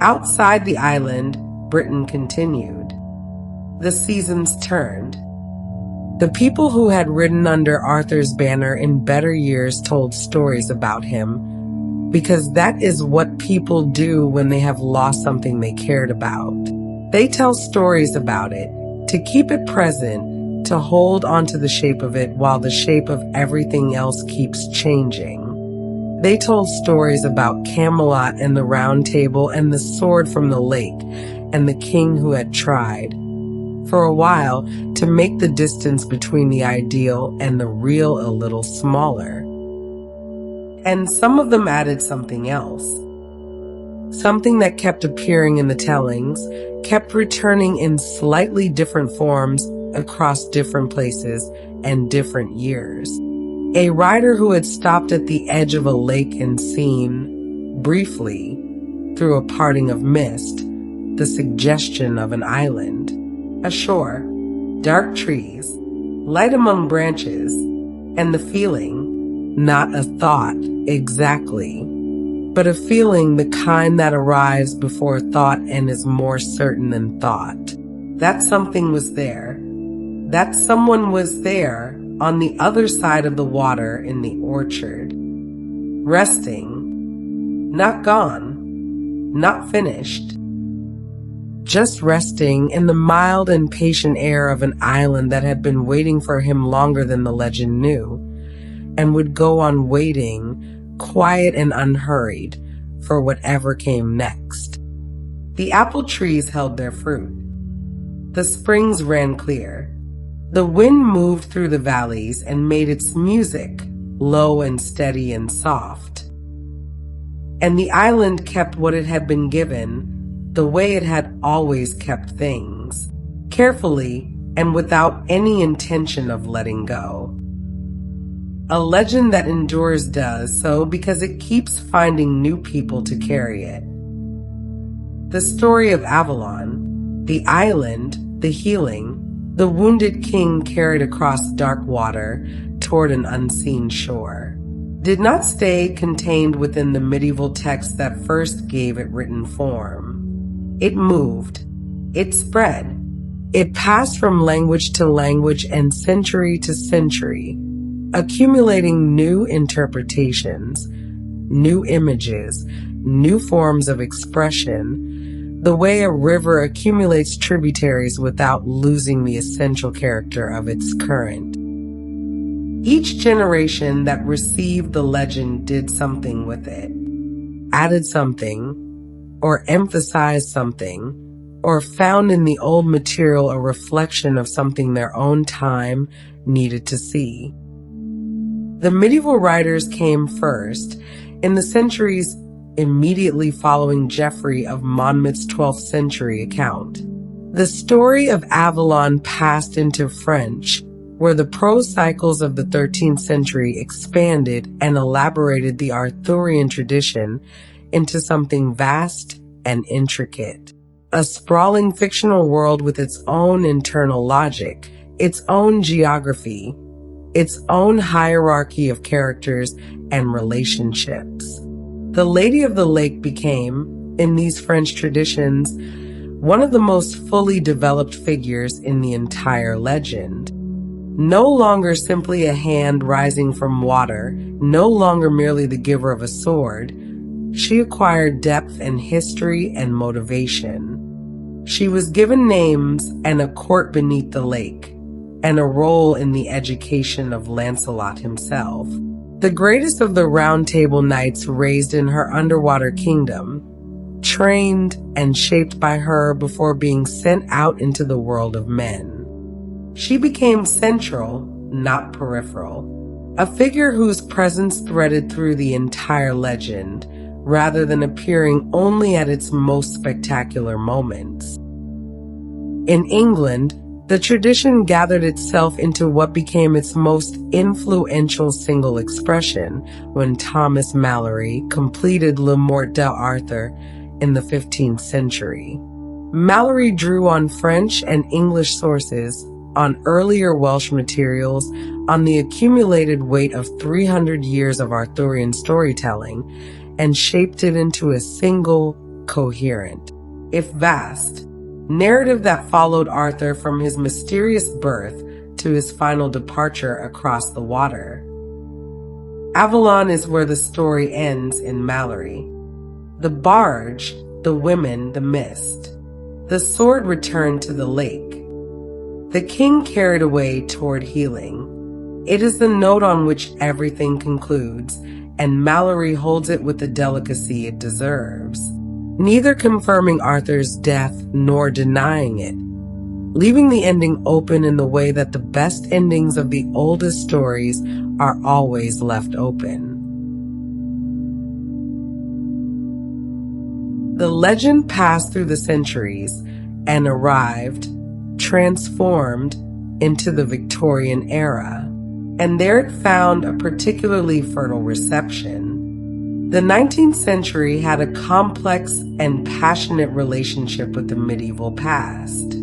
Outside the island, Britain continued. The seasons turned. The people who had ridden under Arthur's banner in better years told stories about him, because that is what people do when they have lost something they cared about. They tell stories about it, to keep it present, to hold onto the shape of it while the shape of everything else keeps changing. They told stories about Camelot and the Round Table and the sword from the lake and the king who had tried, for a while to make the distance between the ideal and the real a little smaller. And some of them added something else. Something that kept appearing in the tellings, kept returning in slightly different forms across different places and different years. A rider who had stopped at the edge of a lake and seen, briefly, through a parting of mist, the suggestion of an island, a shore, dark trees, light among branches, and the feeling, not a thought exactly, but a feeling the kind that arrives before thought and is more certain than thought. That something was there. That someone was there on the other side of the water in the orchard, resting, not gone, not finished, just resting in the mild and patient air of an island that had been waiting for him longer than the legend knew, and would go on waiting, quiet and unhurried, for whatever came next. The apple trees held their fruit. The springs ran clear. The wind moved through the valleys and made its music low and steady and soft. And the island kept what it had been given, the way it had always kept things, carefully and without any intention of letting go. A legend that endures does so because it keeps finding new people to carry it. The story of Avalon, the island, the healing, the wounded king carried across dark water toward an unseen shore, did not stay contained within the medieval text that first gave it written form. It moved. It spread. It passed from language to language and century to century, accumulating new interpretations, new images, new forms of expression, the way a river accumulates tributaries without losing the essential character of its current. Each generation that received the legend did something with it, added something, or emphasized something, or found in the old material a reflection of something their own time needed to see. The medieval writers came first. In the centuries immediately following Geoffrey of Monmouth's 12th century account, the story of Avalon passed into French, where the prose cycles of the 13th century expanded and elaborated the Arthurian tradition into something vast and intricate. A sprawling fictional world with its own internal logic, its own geography, its own hierarchy of characters and relationships. The Lady of the Lake became, in these French traditions, one of the most fully developed figures in the entire legend. No longer simply a hand rising from water, no longer merely the giver of a sword, she acquired depth and history and motivation. She was given names and a court beneath the lake, and a role in the education of Lancelot himself. The greatest of the Round Table knights raised in her underwater kingdom, trained and shaped by her before being sent out into the world of men. She became central, not peripheral, a figure whose presence threaded through the entire legend, rather than appearing only at its most spectacular moments. In England, the tradition gathered itself into what became its most influential single expression when Thomas Malory completed Le Morte d'Arthur in the 15th century. Malory drew on French and English sources, on earlier Welsh materials, on the accumulated weight of 300 years of Arthurian storytelling, and shaped it into a single, coherent, if vast, narrative that followed Arthur from his mysterious birth to his final departure across the water. Avalon is where the story ends in Malory. The barge, the women, the mist. The sword returned to the lake. The king carried away toward healing. It is the note on which everything concludes, and Malory holds it with the delicacy it deserves, neither confirming Arthur's death nor denying it, leaving the ending open in the way that the best endings of the oldest stories are always left open. The legend passed through the centuries and arrived, transformed, into the Victorian era, and there it found a particularly fertile reception. The 19th century had a complex and passionate relationship with the medieval past.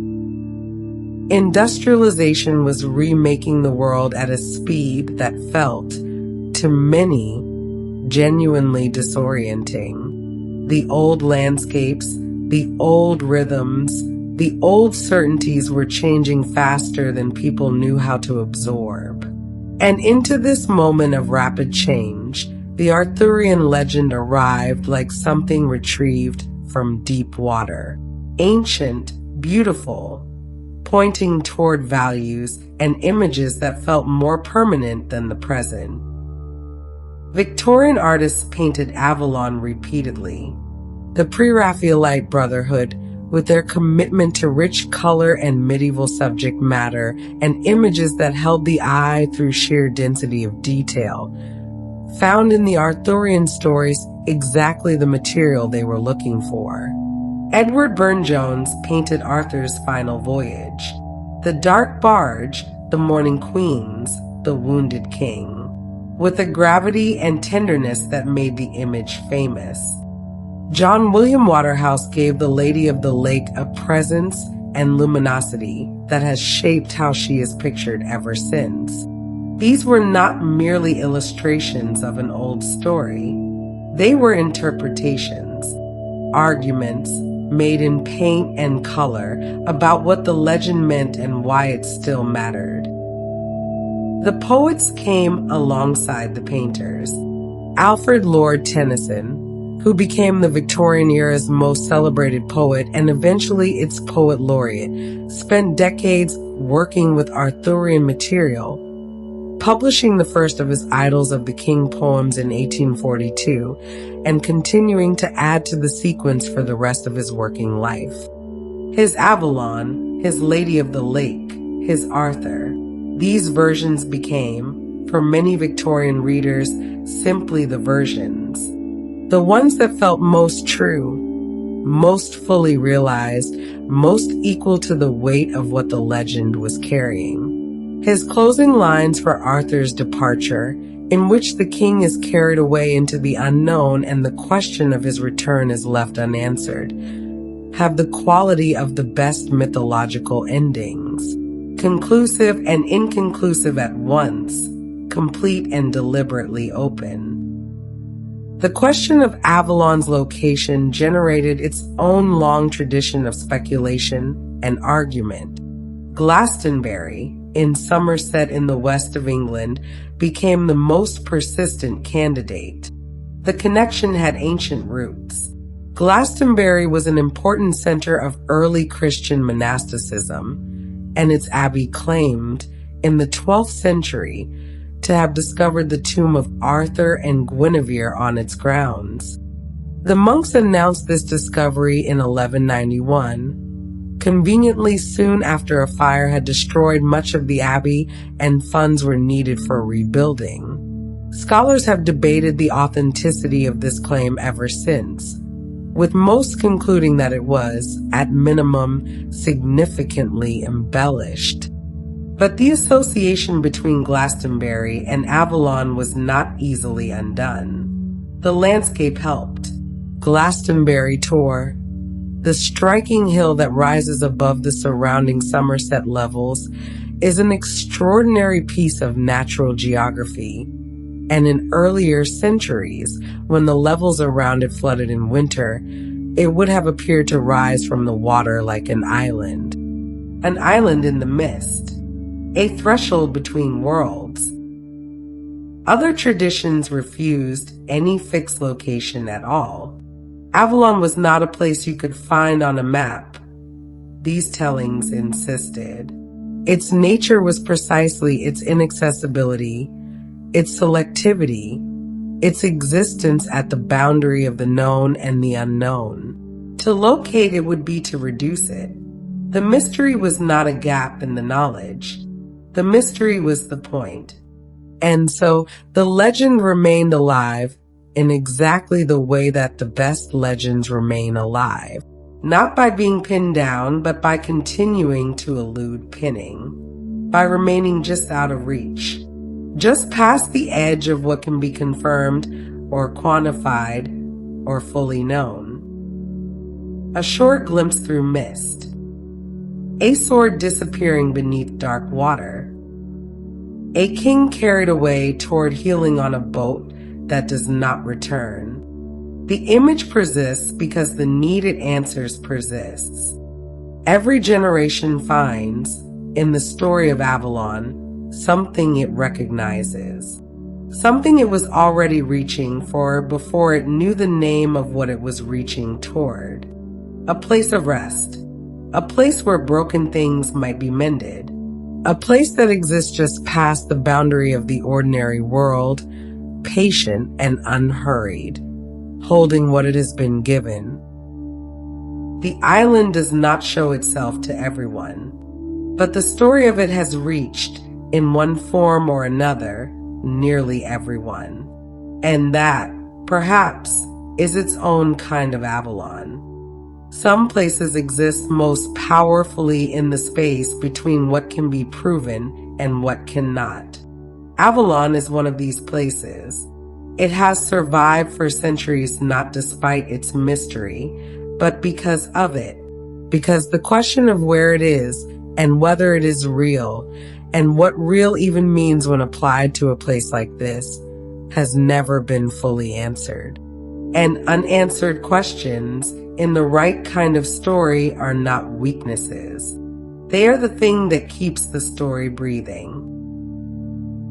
Industrialization was remaking the world at a speed that felt, to many, genuinely disorienting. The old landscapes, the old rhythms, the old certainties were changing faster than people knew how to absorb. And into this moment of rapid change, the Arthurian legend arrived like something retrieved from deep water. Ancient, beautiful, pointing toward values and images that felt more permanent than the present. Victorian artists painted Avalon repeatedly. The Pre-Raphaelite Brotherhood, with their commitment to rich color and medieval subject matter and images that held the eye through sheer density of detail, found in the Arthurian stories exactly the material they were looking for. Edward Burne-Jones painted Arthur's final voyage. The dark barge, the mourning queens, the wounded king, with a gravity and tenderness that made the image famous. John William Waterhouse gave the Lady of the Lake a presence and luminosity that has shaped how she is pictured ever since. These were not merely illustrations of an old story. They were interpretations, arguments made in paint and color about what the legend meant and why it still mattered. The poets came alongside the painters. Alfred Lord Tennyson, who became the Victorian era's most celebrated poet and eventually its poet laureate, spent decades working with Arthurian material, publishing the first of his Idylls of the King poems in 1842 and continuing to add to the sequence for the rest of his working life. His Avalon, his Lady of the Lake, his Arthur, these versions became, for many Victorian readers, simply the versions. The ones that felt most true, most fully realized, most equal to the weight of what the legend was carrying. His closing lines for Arthur's departure, in which the king is carried away into the unknown and the question of his return is left unanswered, have the quality of the best mythological endings, conclusive and inconclusive at once, complete and deliberately open. The question of Avalon's location generated its own long tradition of speculation and argument. Glastonbury, in Somerset in the west of England, became the most persistent candidate. The connection had ancient roots. Glastonbury was an important center of early Christian monasticism, and its abbey claimed, in the 12th century, to have discovered the tomb of Arthur and Guinevere on its grounds. The monks announced this discovery in 1191, conveniently soon after a fire had destroyed much of the abbey and funds were needed for rebuilding. Scholars have debated the authenticity of this claim ever since, with most concluding that it was, at minimum, significantly embellished. But the association between Glastonbury and Avalon was not easily undone. The landscape helped. Glastonbury Tor, the striking hill that rises above the surrounding Somerset levels, is an extraordinary piece of natural geography. And in earlier centuries, when the levels around it flooded in winter, it would have appeared to rise from the water like an island in the mist. A threshold between worlds. Other traditions refused any fixed location at all. Avalon was not a place you could find on a map. These tellings insisted. Its nature was precisely its inaccessibility, its selectivity, its existence at the boundary of the known and the unknown. To locate it would be to reduce it. The mystery was not a gap in the knowledge. The mystery was the point. And so the legend remained alive in exactly the way that the best legends remain alive. Not by being pinned down, but by continuing to elude pinning. By remaining just out of reach. Just past the edge of what can be confirmed or quantified or fully known. A short glimpse through mist. A sword disappearing beneath dark water. A king carried away toward healing on a boat that does not return. The image persists because the needed answers persists. Every generation finds, in the story of Avalon, something it recognizes. Something it was already reaching for before it knew the name of what it was reaching toward. A place of rest. A place where broken things might be mended. A place that exists just past the boundary of the ordinary world, patient and unhurried, holding what it has been given. The island does not show itself to everyone, but the story of it has reached, in one form or another, nearly everyone. And that, perhaps, is its own kind of Avalon. Some places exist most powerfully in the space between what can be proven and what cannot. Avalon is one of these places. It has survived for centuries not despite its mystery, but because of it. Because the question of where it is and whether it is real, and what real even means when applied to a place like this, has never been fully answered. And unanswered questions in the right kind of story are not weaknesses. They are the thing that keeps the story breathing.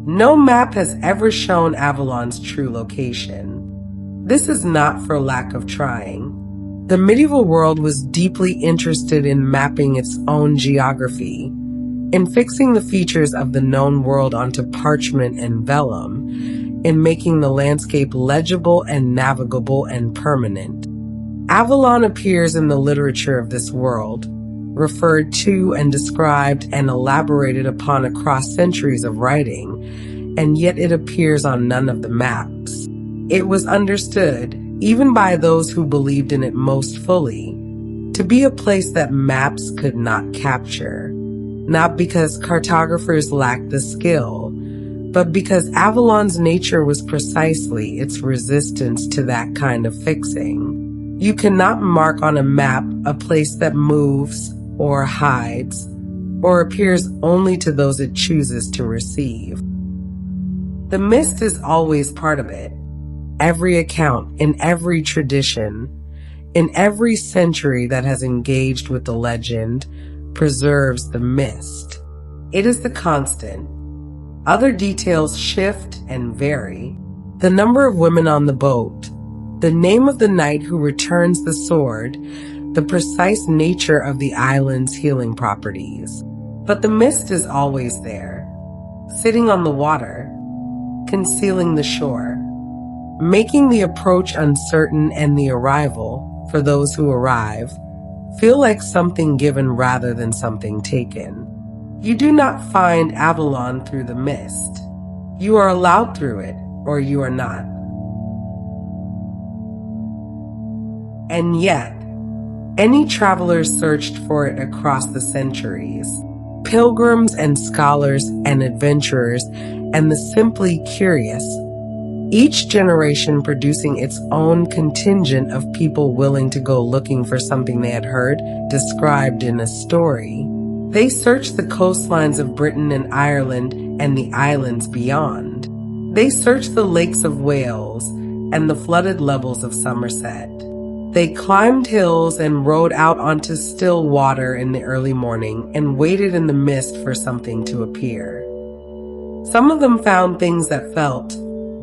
No map has ever shown Avalon's true location. This is not for lack of trying. The medieval world was deeply interested in mapping its own geography, in fixing the features of the known world onto parchment and vellum, in making the landscape legible and navigable and permanent. Avalon appears in the literature of this world, referred to and described and elaborated upon across centuries of writing, and yet it appears on none of the maps. It was understood, even by those who believed in it most fully, to be a place that maps could not capture, not because cartographers lacked the skill, but because Avalon's nature was precisely its resistance to that kind of fixing. You cannot mark on a map a place that moves or hides or appears only to those it chooses to receive. The mist is always part of it. Every account, in every tradition, in every century that has engaged with the legend, preserves the mist. It is the constant. Other details shift and vary. The number of women on the boat, the name of the knight who returns the sword, the precise nature of the island's healing properties. But the mist is always there, sitting on the water, concealing the shore, making the approach uncertain and the arrival, for those who arrive, feel like something given rather than something taken. You do not find Avalon through the mist. You are allowed through it, or you are not. And yet, any travelers searched for it across the centuries. Pilgrims and scholars and adventurers and the simply curious. Each generation producing its own contingent of people willing to go looking for something they had heard described in a story. They searched the coastlines of Britain and Ireland and the islands beyond. They searched the lakes of Wales and the flooded levels of Somerset. They climbed hills and rode out onto still water in the early morning and waited in the mist for something to appear. Some of them found things that felt,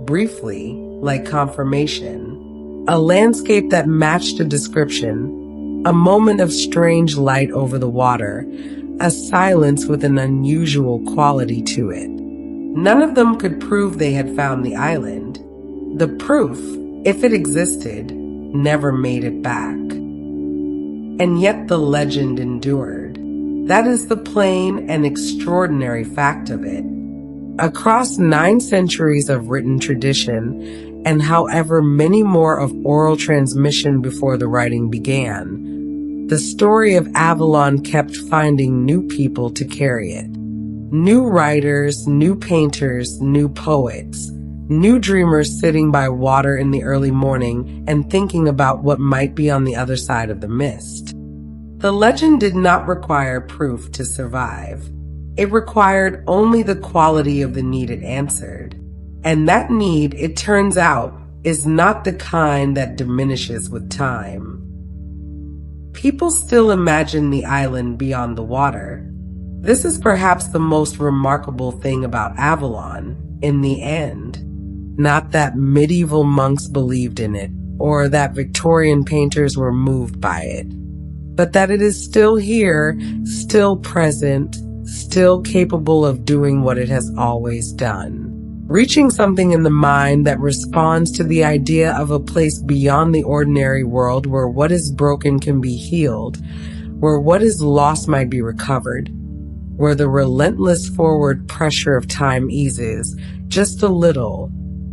briefly, like confirmation. A landscape that matched a description, a moment of strange light over the water, a silence with an unusual quality to it. None of them could prove they had found the island. The proof, if it existed, never made it back. And yet the legend endured. That is the plain and extraordinary fact of it. Across 9 centuries of written tradition, and however many more of oral transmission before the writing began, the story of Avalon kept finding new people to carry it. New writers, new painters, new poets, new dreamers sitting by water in the early morning and thinking about what might be on the other side of the mist. The legend did not require proof to survive. It required only the quality of the need it answered. And that need, it turns out, is not the kind that diminishes with time. People still imagine the island beyond the water. This is perhaps the most remarkable thing about Avalon, in the end. Not that medieval monks believed in it, or that Victorian painters were moved by it, but that it is still here, still present, still capable of doing what it has always done. Reaching something in the mind that responds to the idea of a place beyond the ordinary world where what is broken can be healed, where what is lost might be recovered, where the relentless forward pressure of time eases just a little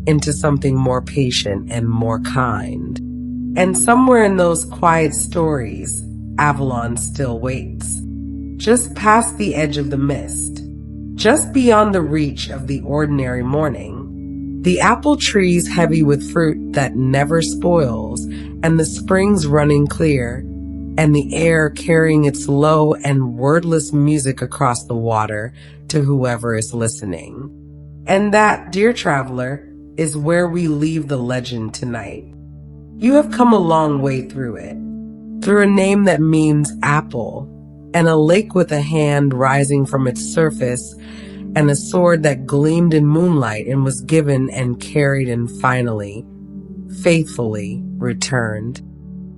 into something more patient and more kind. And somewhere in those quiet stories, Avalon still waits. Just past the edge of the mist, just beyond the reach of the ordinary morning. The apple trees heavy with fruit that never spoils, and the springs running clear, and the air carrying its low and wordless music across the water to whoever is listening. And that, dear traveler, is where we leave the legend tonight. You have come a long way through it, through a name that means apple, and a lake with a hand rising from its surface, and a sword that gleamed in moonlight and was given and carried and finally, faithfully returned.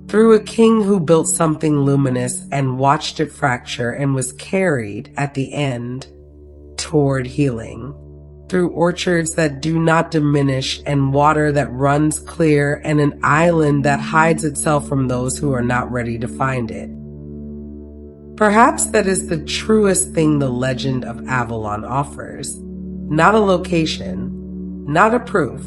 Through a king who built something luminous and watched it fracture and was carried, at the end, toward healing. Through orchards that do not diminish and water that runs clear and an island that hides itself from those who are not ready to find it. Perhaps that is the truest thing the legend of Avalon offers. Not a location, not a proof,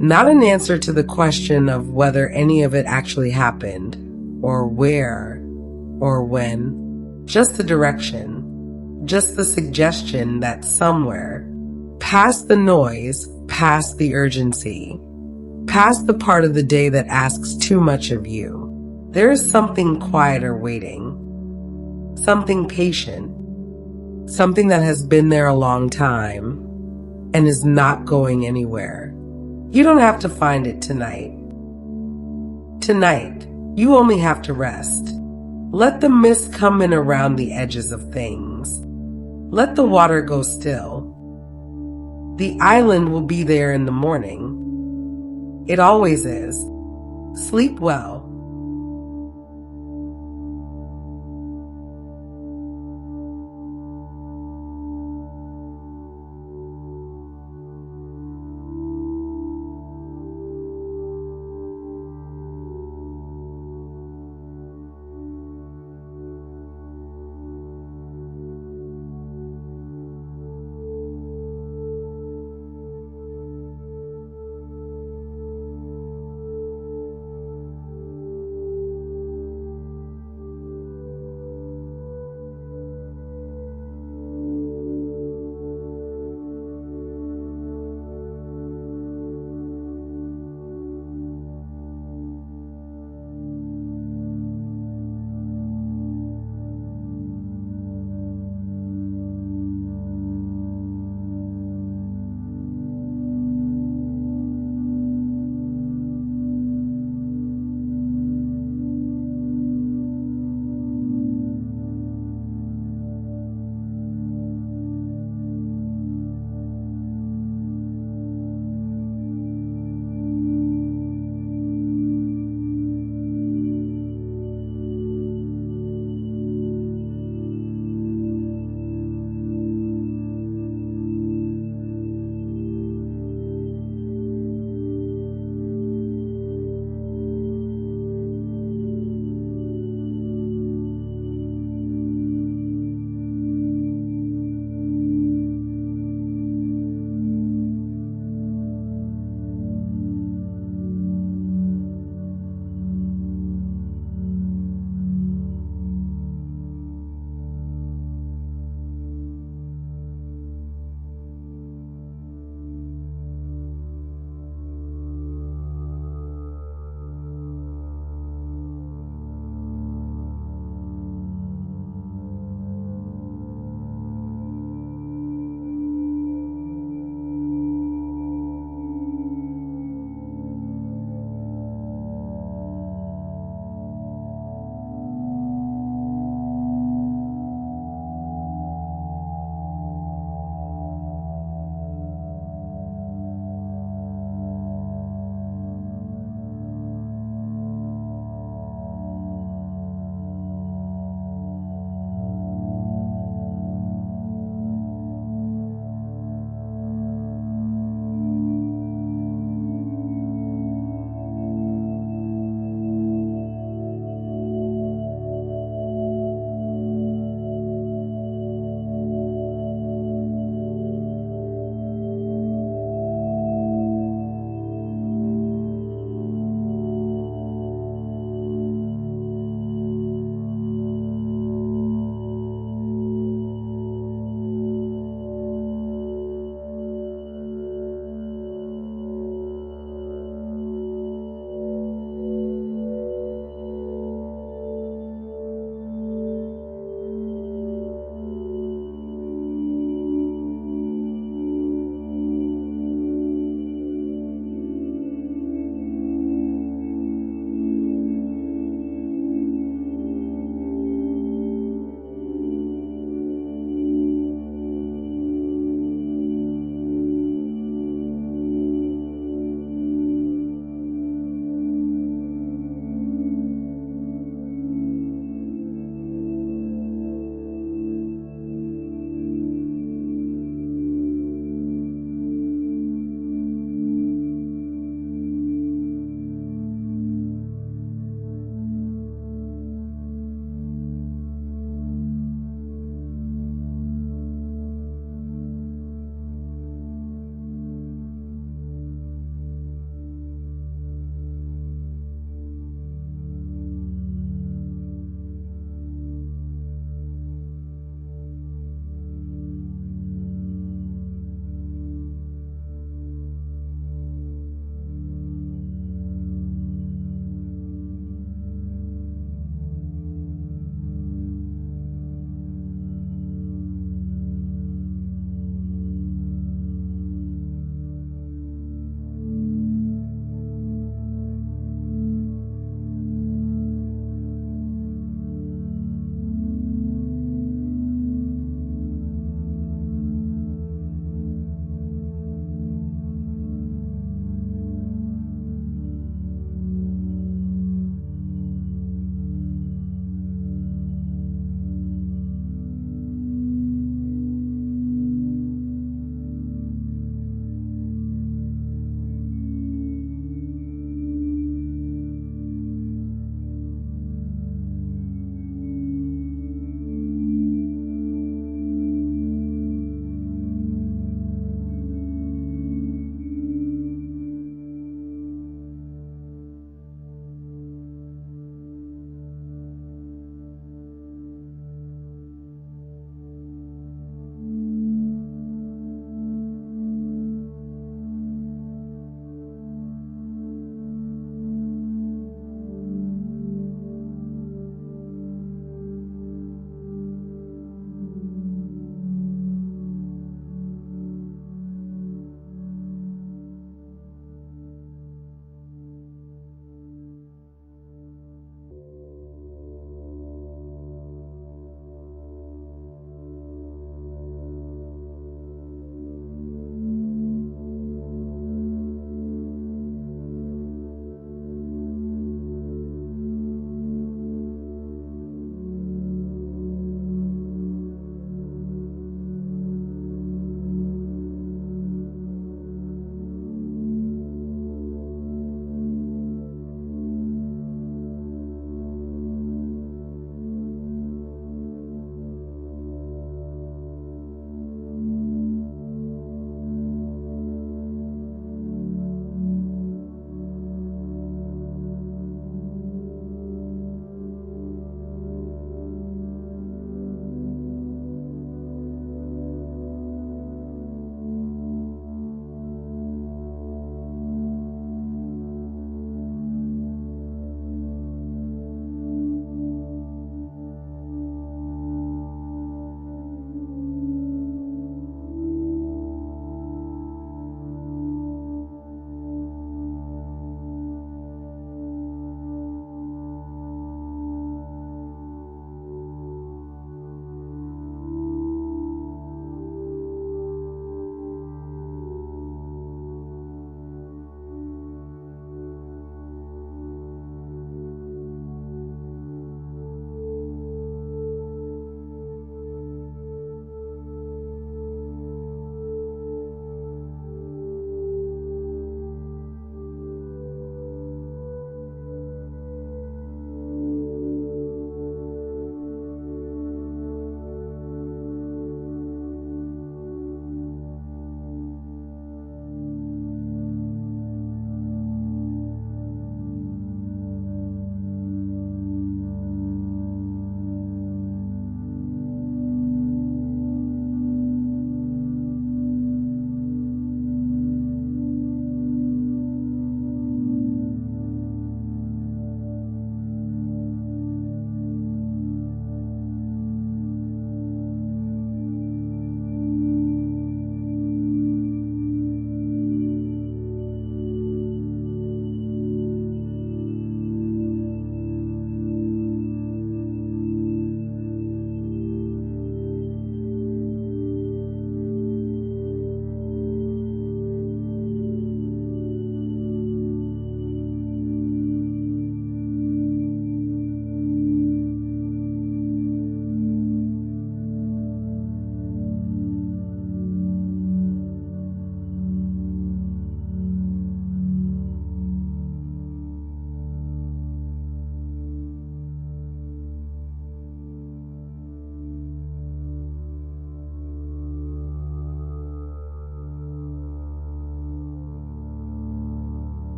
not an answer to the question of whether any of it actually happened, or where, or when. Just the direction, just the suggestion that somewhere, past the noise, past the urgency, past the part of the day that asks too much of you, there is something quieter waiting. Something patient, something that has been there a long time and is not going anywhere. You don't have to find it tonight. Tonight, you only have to rest. Let the mist come in around the edges of things. Let the water go still. The island will be there in the morning. It always is. Sleep well.